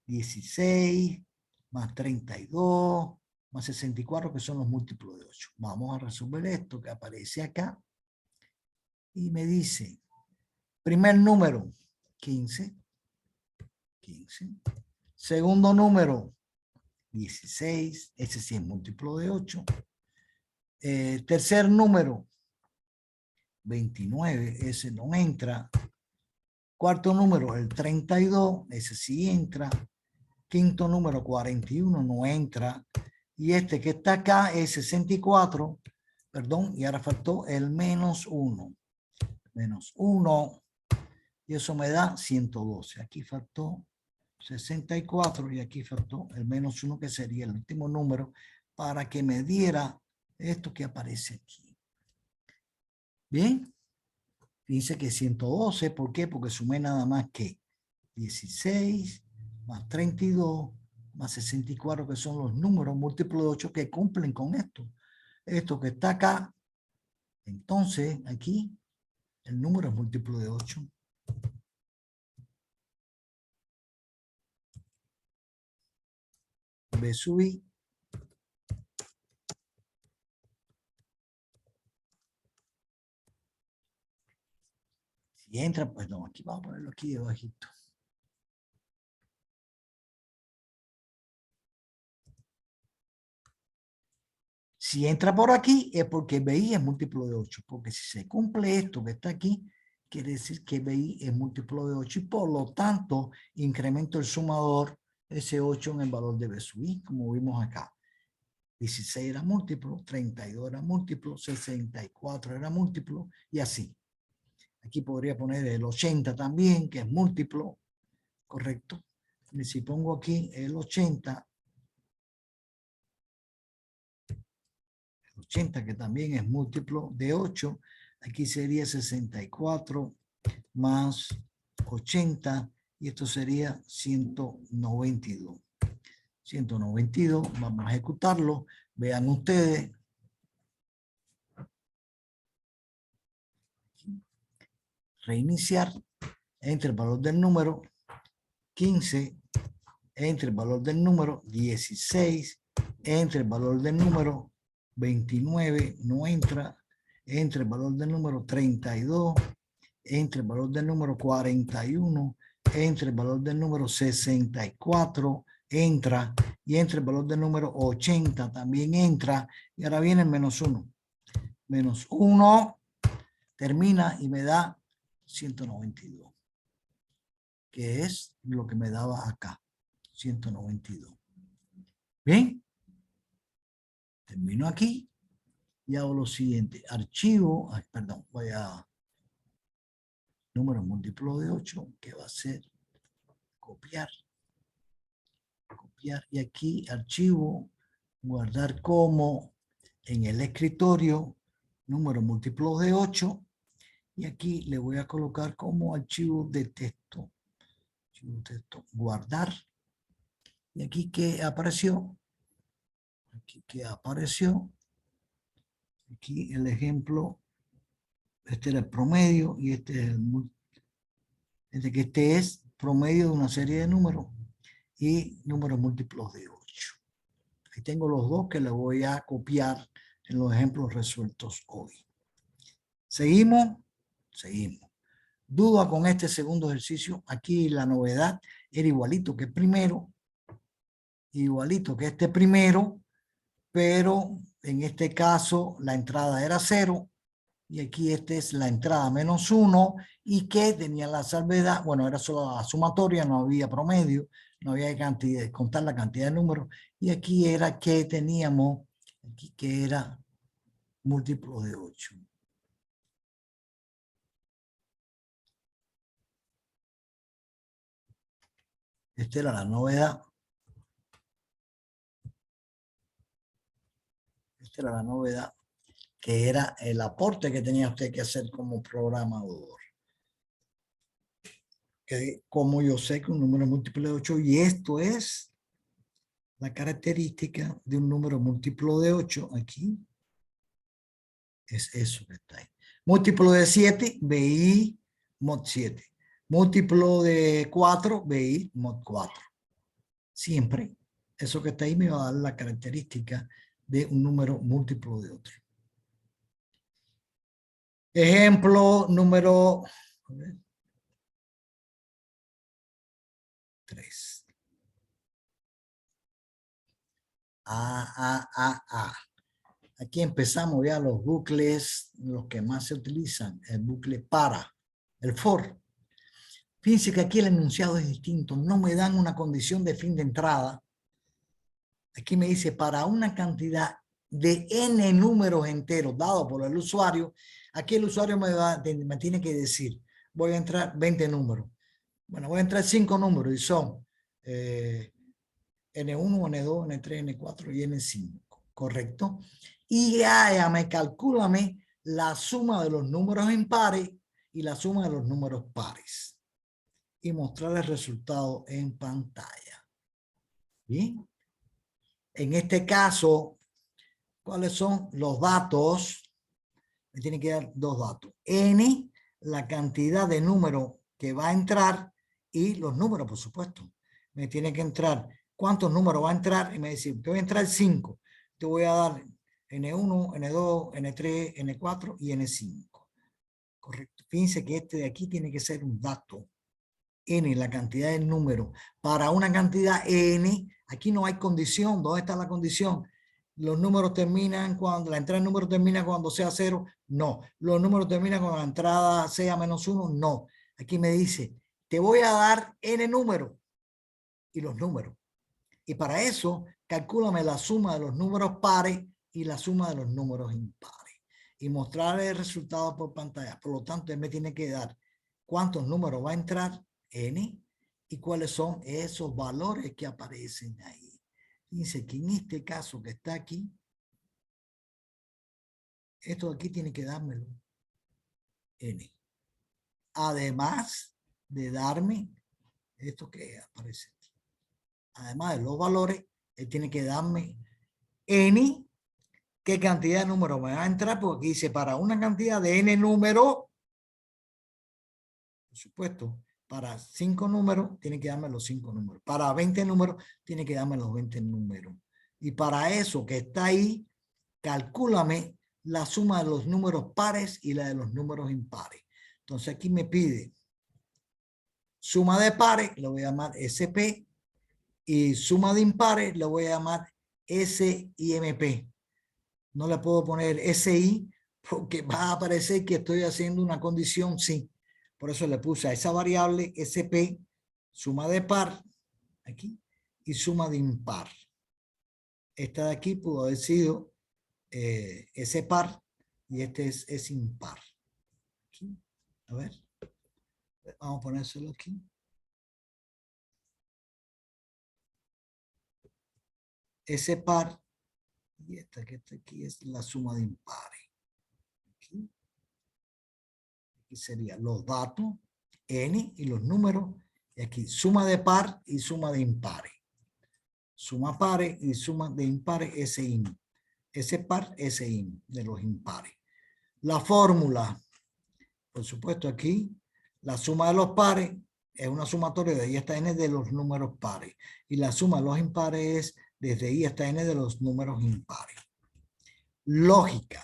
16 más 32 más 64, que son los múltiplos de 8. Vamos a resolver esto que aparece acá. Y me dice, primer número, 15. 15. Segundo número, 16. Ese sí es múltiplo de 8. Tercer número, 29, ese no entra. Cuarto número, el 32, ese sí entra. Quinto número, 41, no entra. Y este que está acá es 64, perdón, y ahora faltó el menos 1. Menos 1, y eso me da 112. Aquí faltó 64 y aquí faltó el menos 1, que sería el último número, para que me diera esto que aparece aquí. Bien. Dice que 112, ¿por qué? Porque sumé nada más que 16 más 32 más 64, que son los números múltiplos de 8 que cumplen con esto. Esto que está acá, entonces aquí el número es múltiplo de 8. B sub I. Si entra, pues no, aquí vamos a ponerlo aquí debajito. Si entra por aquí es porque BI es múltiplo de 8, porque si se cumple esto que está aquí, quiere decir que BI es múltiplo de 8 y por lo tanto incremento el sumador ese 8 en el valor de B sub I, como vimos acá. 16 era múltiplo, 32 era múltiplo, 64 era múltiplo y así. Aquí podría poner el 80 también, que es múltiplo, correcto. Y si pongo aquí el 80, que también es múltiplo de 8, aquí sería 64 más 80, y esto sería 192. 192, vamos a ejecutarlo. Vean ustedes. Reiniciar, entre el valor del número, 15, entre el valor del número 16, entre el valor del número 29, no entra, entre el valor del número 32, entre el valor del número 41, entre el valor del número 64, entra, y entre el valor del número 80 también entra, y ahora viene el menos 1. Menos 1 termina y me da 192, que es lo que me daba acá, 192. Bien, termino aquí y hago lo siguiente, archivo, perdón, voy a número múltiplo de 8, que va a ser copiar, y aquí archivo, guardar como en el escritorio, número múltiplo de 8, y aquí le voy a colocar como archivo de texto, guardar, y aquí que apareció, aquí el ejemplo, este era el promedio y este es este es promedio de una serie de números y números múltiplos de 8. Ahí tengo los dos que le voy a copiar en los ejemplos resueltos hoy. ¿Seguimos? Seguimos. ¿Duda con este segundo ejercicio? Aquí la novedad era igualito que el primero, igualito que este primero, pero en este caso la entrada era 0 y aquí esta es la entrada menos 1 y que tenía la salvedad, bueno, era solo la sumatoria, no había promedio, no había que contar la cantidad de números, y aquí era que teníamos, aquí que era múltiplo de 8. Esta era la novedad. Esta era la novedad, que era el aporte que tenía usted que hacer como programador. Que como yo sé que un número es múltiplo de 8, y esto es la característica de un número múltiplo de 8, aquí, es eso que está ahí. Múltiplo de 7, BI mod 7. Múltiplo de 4, BI mod 4. Siempre eso que está ahí me va a dar la característica de un número múltiplo de otro. Ejemplo número 3. Aquí empezamos ya los bucles, los que más se utilizan. El bucle para, el for. Fíjense que aquí el enunciado es distinto. No me dan una condición de fin de entrada. Aquí me dice para una cantidad de n números enteros dado por el usuario. Aquí el usuario me tiene que decir, voy a entrar 20 números. Bueno, voy a entrar 5 números y son N1, N2, N3, N4 y N5. ¿Correcto? Y ya calcúlame la suma de los números impares y la suma de los números pares. Y mostrar el resultado en pantalla. Bien. En este caso, ¿cuáles son los datos? Me tiene que dar dos datos. N, la cantidad de números que va a entrar y los números, por supuesto. Me tiene que entrar cuántos números va a entrar y me dice, te voy a entrar 5. Te voy a dar N1, N2, N3, N4 y N5. Correcto. Fíjense que este de aquí tiene que ser un dato. N, la cantidad de números. Para una cantidad N, aquí no hay condición. ¿Dónde está la condición? Los números terminan cuando, la entrada de número termina cuando sea 0. No. Los números terminan cuando la entrada sea menos 1. No. Aquí me dice, te voy a dar N números y los números. Y para eso, calcúlame la suma de los números pares y la suma de los números impares. Y mostrar el resultado por pantalla. Por lo tanto, él me tiene que dar cuántos números va a entrar, N, y cuáles son esos valores que aparecen ahí. Fíjense que en este caso que está aquí, esto de aquí tiene que dármelo, N. Además de darme esto que aparece aquí. Además de los valores, él tiene que darme N, qué cantidad de números me va a entrar, porque aquí dice para una cantidad de N números, por supuesto, Para 5 números, tiene que darme los 5 números. Para 20 números, tiene que darme los 20 números. Y para eso que está ahí, calcúlame la suma de los números pares y la de los números impares. Entonces aquí me pide suma de pares, lo voy a llamar SP, y suma de impares, lo voy a llamar SIMP. No le puedo poner SI porque va a aparecer que estoy haciendo una condición sí. Por eso le puse a esa variable SP, suma de par, aquí, y suma de impar. Esta de aquí pudo haber sido ese par y este es impar. Aquí. A ver, vamos a ponérselo aquí. Ese par y esta que está aquí es la suma de impares. Aquí, aquí serían los datos, n y los números. Y aquí suma de par y suma de impares. Suma pares y suma de impares, SIM. Ese par, SIM de los impares. La fórmula, por supuesto aquí, la suma de los pares es una sumatoria de I hasta N de los números pares. Y la suma de los impares es desde I hasta N de los números impares. Lógica.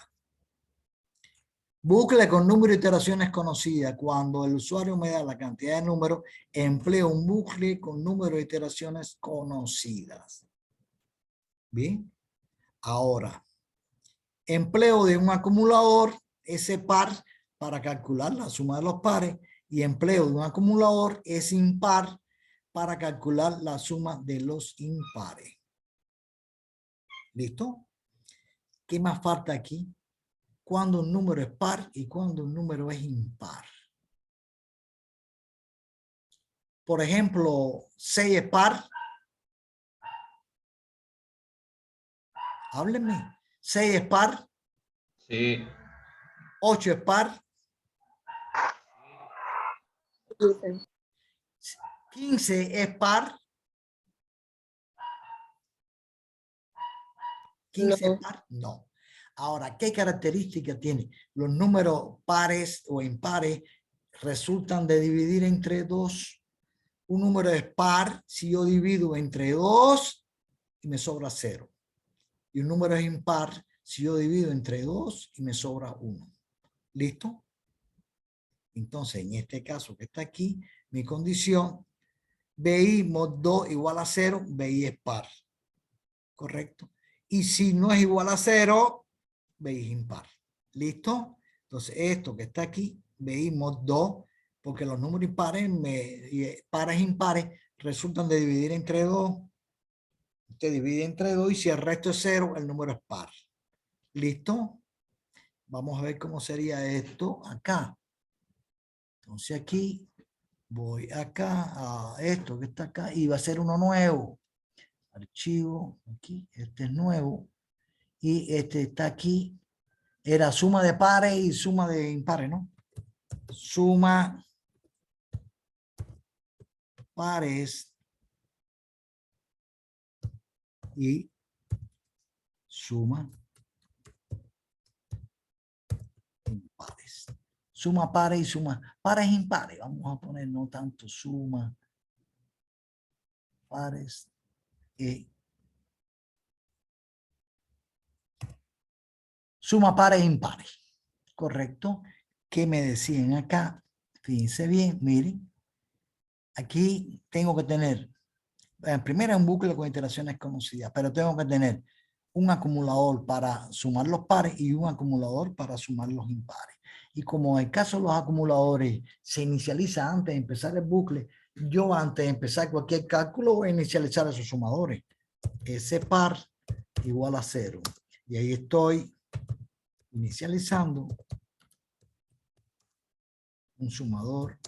Bucle con número de iteraciones conocidas. Cuando el usuario me da la cantidad de números, empleo un bucle con número de iteraciones conocidas. Bien. Ahora, empleo de un acumulador, ese par, para calcular la suma de los pares, y empleo de un acumulador, ese impar, para calcular la suma de los impares. ¿Listo? ¿Qué más falta aquí? Cuando un número es par y cuando un número es impar. Por ejemplo, 6 es par. Háblenme. 6 es par. Sí. 8 es par. 15 es par. 15 es par. No. Ahora, ¿qué característica tiene? Los números pares o impares resultan de dividir entre 2. Un número es par si yo divido entre 2 y me sobra 0. Y un número es impar si yo divido entre 2 y me sobra 1. ¿Listo? Entonces, en este caso que está aquí, mi condición, BI mod 2 igual a 0, BI es par. ¿Correcto? Y si no es igual a 0, BI es impar. ¿Listo? Entonces, esto que está aquí, BI mod 2, porque los números impares, pares impares, resultan de dividir entre 2. Usted divide entre 2 y si el resto es 0, el número es par. ¿Listo? Vamos a ver cómo sería esto acá. Entonces aquí, voy acá a esto que está acá y va a ser uno nuevo. Archivo, aquí, este es nuevo. Y este está aquí. Era suma de pares y suma de impares, ¿no? Suma pares y suma impares. Suma pares y suma pares impares. Vamos a poner no tanto suma pares y suma pares impares. Correcto. ¿Qué me decían acá? Fíjense bien, miren. Aquí tengo que tener, primero un bucle con iteraciones conocidas, pero tengo que tener un acumulador para sumar los pares y un acumulador para sumar los impares. Y como en el caso de los acumuladores se inicializa antes de empezar el bucle, yo antes de empezar cualquier cálculo voy a inicializar esos sumadores. Ese par igual a 0. Y ahí estoy inicializando un sumador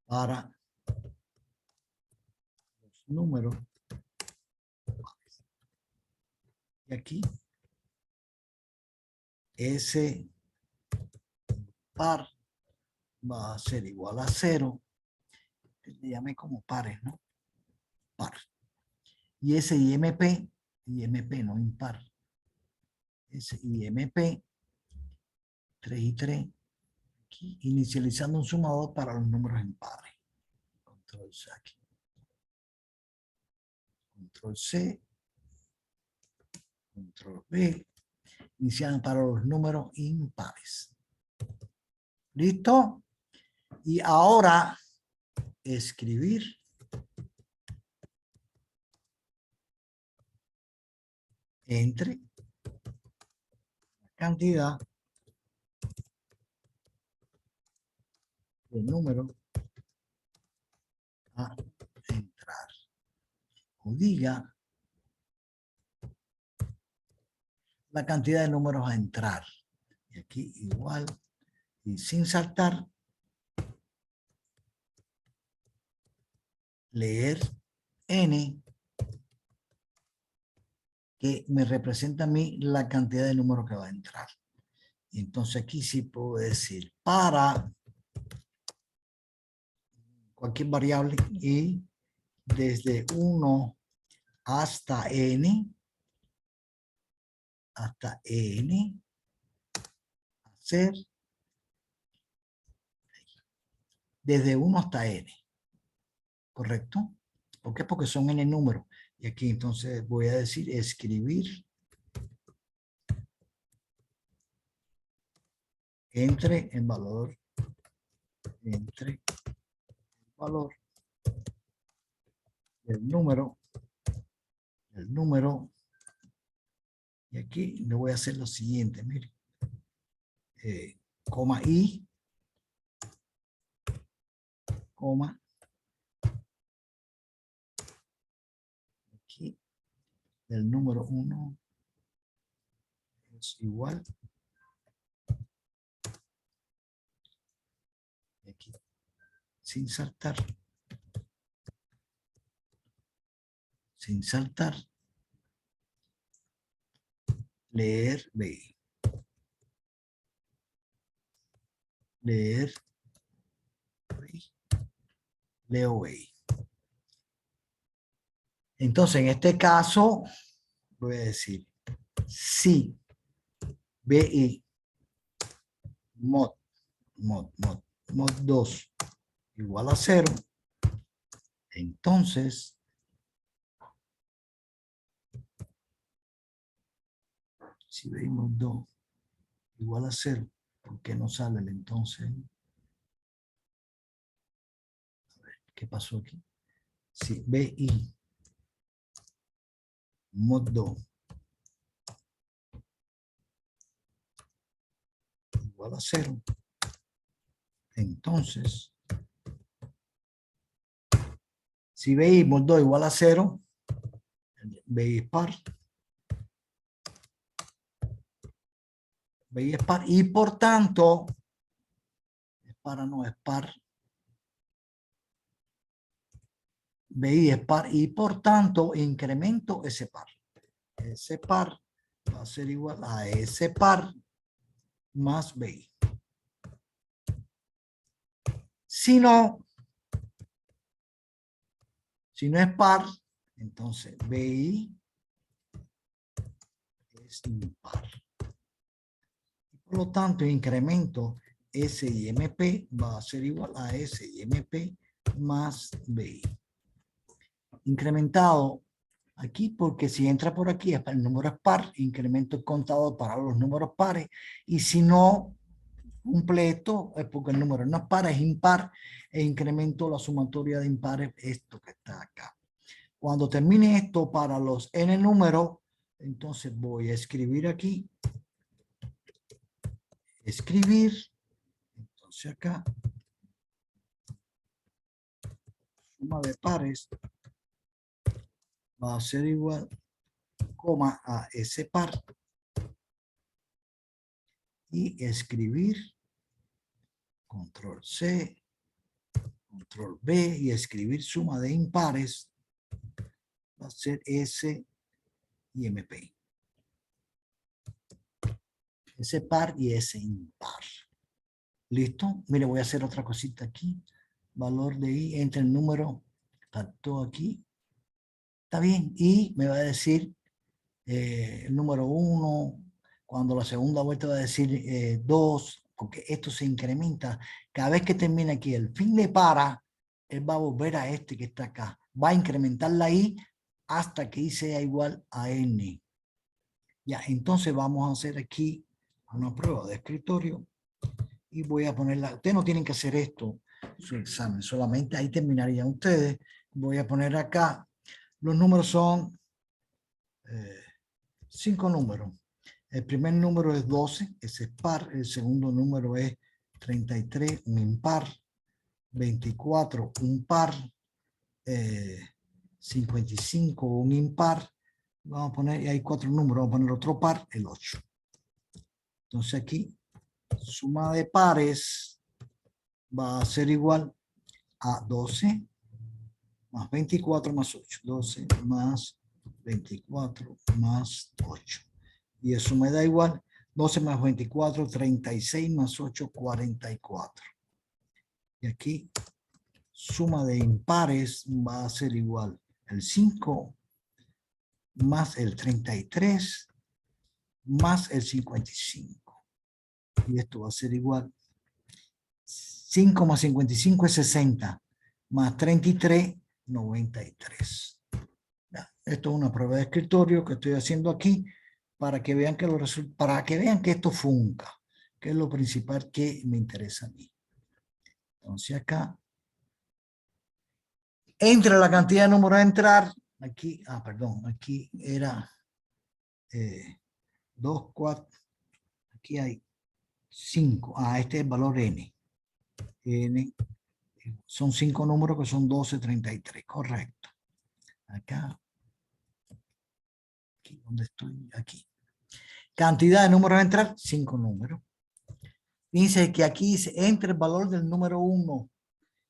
para los números. Y aquí, ese par va a ser igual a 0. Le llamé como pares, ¿no? Par. Y ese IMP no impar. SIMP, 3 y 3, aquí, inicializando un sumador para los números impares. Control C aquí. Control C, Control V, iniciando para los números impares. ¿Listo? Y ahora, escribir entre la cantidad de números a entrar. O diga la cantidad de números a entrar. Y aquí igual, y sin saltar, leer n, que me representa a mí la cantidad de números que va a entrar. Y entonces aquí sí puedo decir para cualquier variable y desde 1 hasta n, hacer desde 1 hasta n. ¿Correcto? ¿Por qué? Porque son n números. Y aquí entonces voy a decir escribir entre el valor del número, y aquí le voy a hacer lo siguiente, mire, coma i, coma, aquí, del número 1 es igual, aquí, sin saltar, leer B. Leo B. Entonces, en este caso, voy a decir, si BI mod 2 igual a 0, entonces, si BI mod 2 igual a 0, ¿por qué no sale el entonces? A ver, ¿qué pasó aquí? Si BI mod 2 igual a 0, entonces, si BI mod 2 igual a 0, BI es par, y por tanto, es par, no es par, BI es par, y por tanto, incremento ese par. Ese par va a ser igual a ese par más BI. Si no es par, entonces BI es impar. Por lo tanto, incremento SIMP va a ser igual a SIMP más BI. Incrementado aquí porque si entra por aquí el número es par, incremento el contador para los números pares, y si no completo es porque el número no es par, es impar, e incremento la sumatoria de impares, esto que está acá. Cuando termine esto para los n números, entonces voy a escribir aquí, entonces acá, suma de pares va a ser igual, coma, a ese par, y escribir, control C, control B, y escribir suma de impares, va a ser S y MP. Ese par y ese impar. ¿Listo? Mire, voy a hacer otra cosita aquí. Valor de I entre el número, todo aquí. Está bien. Y me va a decir el número 1, Cuando la segunda vuelta va a decir 2, porque esto se incrementa. Cada vez que termina aquí el fin de para, él va a volver a este que está acá. Va a incrementar la i hasta que i sea igual a n. Ya, entonces vamos a hacer aquí una prueba de escritorio y voy a ponerla. Ustedes no tienen que hacer esto, su examen, solamente ahí terminarían ustedes. Voy a poner acá, los números son 5 números. El primer número es 12, ese es par. El segundo número es 33, un impar. 24, un par. 55, un impar. Vamos a poner, y hay 4 números, vamos a poner otro par, el 8. Entonces aquí, suma de pares va a ser igual a 12 más 24 más 8. 12 más 24 más 8. Y eso me da igual, 12 más 24, 36 más 8, 44. Y aquí, suma de impares va a ser igual el 5 más el 33 más el 55. Y esto va a ser igual. 5 más 55 es 60. Más 33, 93. Ya, esto es una prueba de escritorio que estoy haciendo aquí para que vean que esto funca, que es lo principal que me interesa a mí. Entonces acá, entre la cantidad de números a entrar, aquí, perdón, aquí era 2, 4, aquí hay 5. Este es el valor n. N, son 5 números que son 12, 33, correcto. Acá, aquí, ¿dónde estoy? Aquí. Cantidad de números a entrar, 5 números. Fíjense que aquí dice, entre el valor del número 1,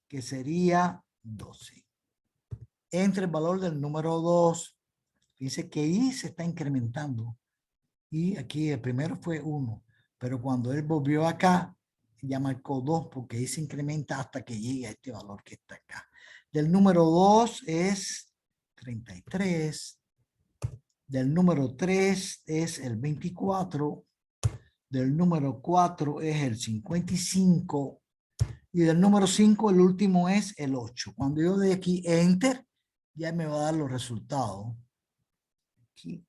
que sería 12. Entre el valor del número 2, fíjense que i se está incrementando. Y aquí el primero fue 1, pero cuando él volvió acá, ya marcó 2, porque ahí se incrementa hasta que llegue a este valor que está acá. Del número 2 es 33. Del número 3 es el 24. Del número 4 es el 55. Y del número 5, el último es el 8. Cuando yo de aquí Enter, ya me va a dar los resultados. Aquí.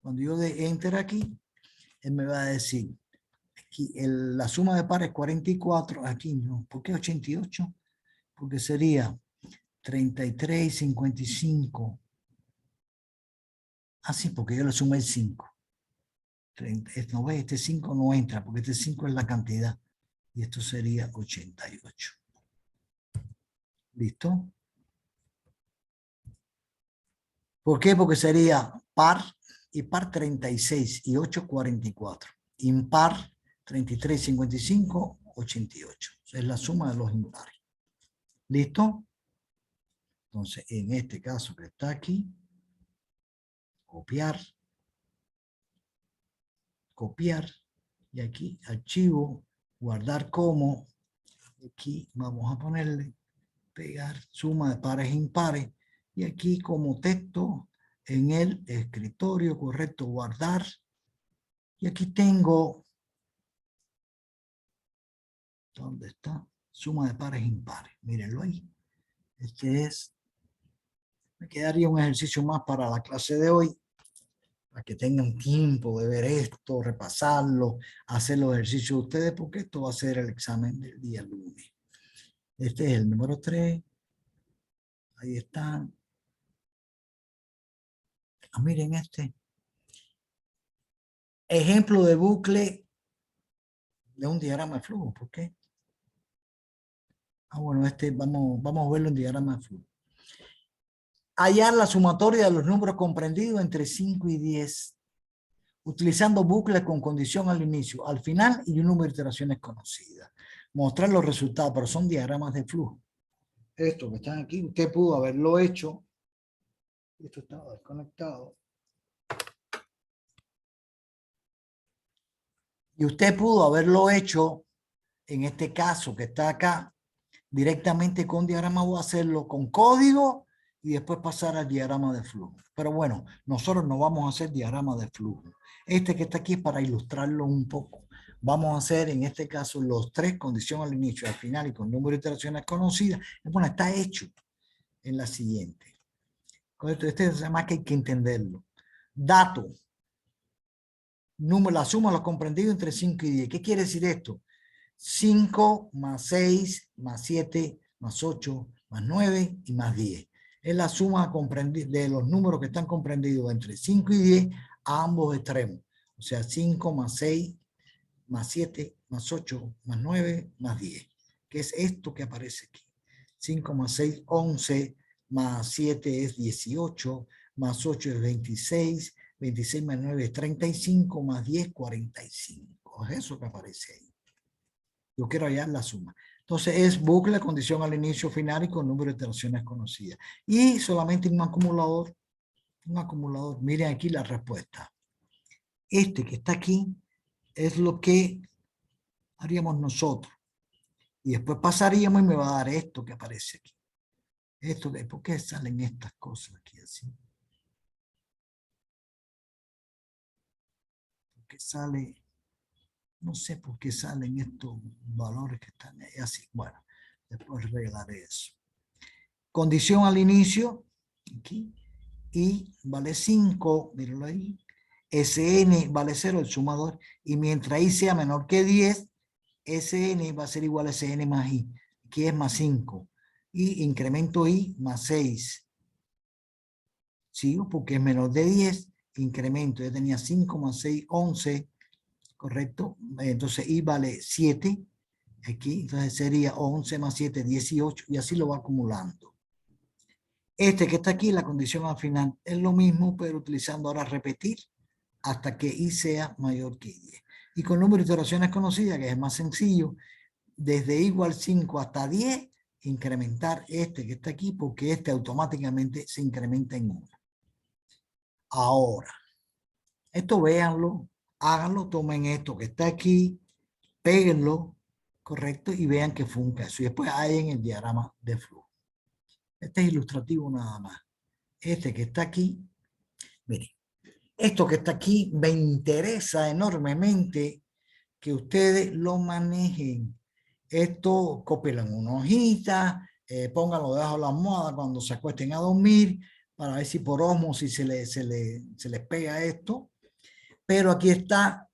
Cuando yo de Enter aquí, él me va a decir, aquí la suma de pares es 44, aquí no. ¿Por qué 88? Porque sería 33, 55. Sí, porque yo le sumé el 5. No ve, este 5 no entra, porque este 5 es la cantidad. Y esto sería 88. ¿Listo? ¿Por qué? Porque sería par y par 36 y 8, 44. Impar 33, 55, 88. Es la suma de los impares. ¿Listo? Entonces, en este caso que está aquí, copiar, y aquí archivo, guardar como, aquí vamos a ponerle, pegar suma de pares e impares, y aquí como texto en el escritorio, correcto, guardar, y aquí tengo, ¿dónde está? Suma de pares e impares, mírenlo ahí. Este es, me quedaría un ejercicio más para la clase de hoy, para que tengan tiempo de ver esto, repasarlo, hacer los ejercicios de ustedes, porque esto va a ser el examen del día lunes. Este es el número 3. Ahí están. Miren este. Ejemplo de bucle de un diagrama de flujo. ¿Por qué? Bueno, vamos a verlo en diagrama de flujo. Hallar la sumatoria de los números comprendidos entre 5 y 10, utilizando bucles con condición al inicio, al final y un número de iteraciones conocidas. Mostrar los resultados, pero son diagramas de flujo. Esto que están aquí, usted pudo haberlo hecho. Esto estaba desconectado. Y usted pudo haberlo hecho, en este caso que está acá, directamente con diagrama, o hacerlo con código y después pasar al diagrama de flujo. Pero bueno, nosotros no vamos a hacer diagrama de flujo. Este que está aquí es para ilustrarlo un poco. Vamos a hacer en este caso los tres: condición al inicio, al final y con número de iteraciones conocidas. Bueno, está hecho en la siguiente. Este es más que hay que entenderlo. Dato. Número, la suma de los comprendidos entre 5 y 10. ¿Qué quiere decir esto? 5 más 6 más 7 más 8 más 9 y más 10. Es la suma de los números que están comprendidos entre 5 y 10 a ambos extremos. O sea, 5 más 6 más 7 más 8 más 9 más 10. Que es esto que aparece aquí. 5 más 6, 11, más 7 es 18, más 8 es 26, 26 más 9 es 35, más 10, 45. Es eso que aparece ahí. Yo quiero hallar la suma. Entonces es bucle, condición al inicio, final y con número de iteraciones conocidas. Y solamente un acumulador. Un acumulador. Miren aquí la respuesta. Este que está aquí es lo que haríamos nosotros. Y después pasaríamos y me va a dar esto que aparece aquí. Esto de, ¿por qué salen estas cosas aquí así? ¿Por qué sale? No sé por qué salen estos valores que están ahí así. Bueno, después arreglaré eso. Condición al inicio, aquí, y vale 5, mírenlo ahí. Sn vale 0, el sumador, y mientras i sea menor que 10, Sn va a ser igual a Sn más i, que es más 5. Y incremento i más 6. ¿Sigo? Porque es menor de 10, incremento. Yo tenía 5 más 6, 11, ¿correcto? Entonces i vale 7, aquí, entonces sería 11 más 7, 18, y así lo va acumulando. Este que está aquí, la condición al final, es lo mismo, pero utilizando ahora repetir hasta que i sea mayor que 10. Y con número de iteraciones conocidas, que es más sencillo, desde igual 5 hasta 10, incrementar este que está aquí, porque este automáticamente se incrementa en 1. Ahora, esto véanlo, háganlo, tomen esto que está aquí, péguenlo, correcto, y vean que fue un caso. Y después hay en el diagrama de flujo. Este es ilustrativo nada más. Este que está aquí, miren, esto que está aquí me interesa enormemente que ustedes lo manejen. Esto cópienlo en una hojita, pónganlo debajo de la almohada cuando se acuesten a dormir, para ver si por osmosis se les pega esto. Pero aquí está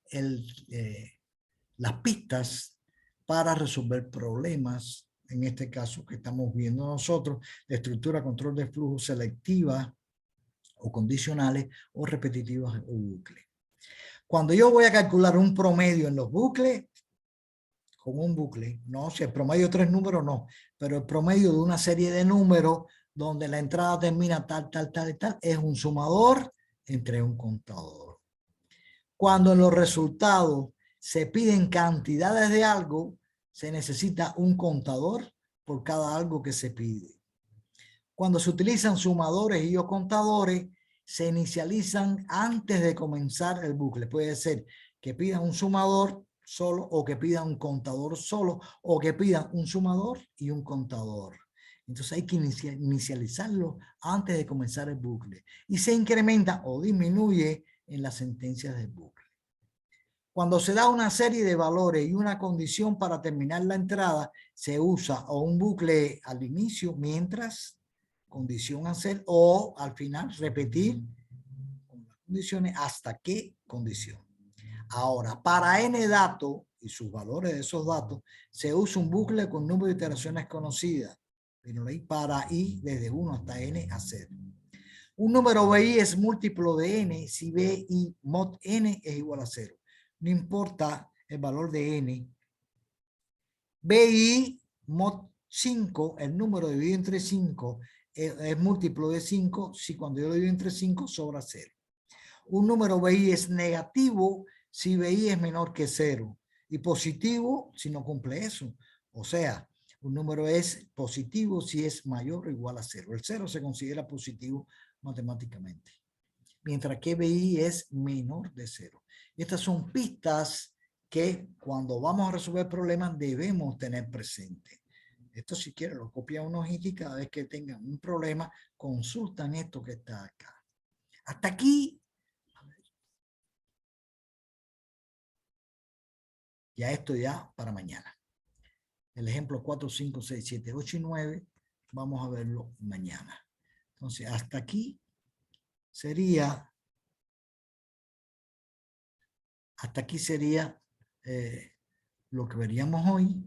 las pistas para resolver problemas, en este caso que estamos viendo nosotros, de estructura, control de flujo selectiva o condicionales o repetitivas o bucles. Cuando yo voy a calcular un promedio en los bucles, con un bucle, no sé, el promedio de 3 números no, pero el promedio de una serie de números donde la entrada termina tal, tal, tal y tal, es un sumador entre un contador. Cuando en los resultados se piden cantidades de algo, se necesita un contador por cada algo que se pide. Cuando se utilizan sumadores y o contadores, se inicializan antes de comenzar el bucle. Puede ser que pidan un sumador solo o que pidan un contador solo o que pidan un sumador y un contador. Entonces hay que inicializarlo antes de comenzar el bucle. Y se incrementa o disminuye en las sentencias del bucle. Cuando se da una serie de valores y una condición para terminar la entrada, se usa o un bucle al inicio mientras condición hacer o al final repetir con las condiciones hasta qué condición. Ahora, para n datos y sus valores de esos datos, se usa un bucle con número de iteraciones conocidas. Para i desde 1 hasta n a 0. Un número BI es múltiplo de n si BI mod n es igual a 0. No importa el valor de n. BI mod 5, el número dividido entre 5, es múltiplo de 5 si cuando yo lo divido entre 5 sobra 0. Un número BI es negativo si BI es menor que 0 y positivo si no cumple eso. O sea, un número es positivo si es mayor o igual a 0. El 0 se considera positivo matemáticamente, mientras que BI es menor de 0. Estas son pistas que cuando vamos a resolver problemas debemos tener presente. Esto si quieren lo copian a una hojita y cada vez que tengan un problema, consultan esto que está acá. Hasta aquí. Ya esto ya para mañana. El ejemplo 4, 5, 6, 7, 8 y 9, vamos a verlo mañana. Entonces, hasta aquí sería, lo que veríamos hoy.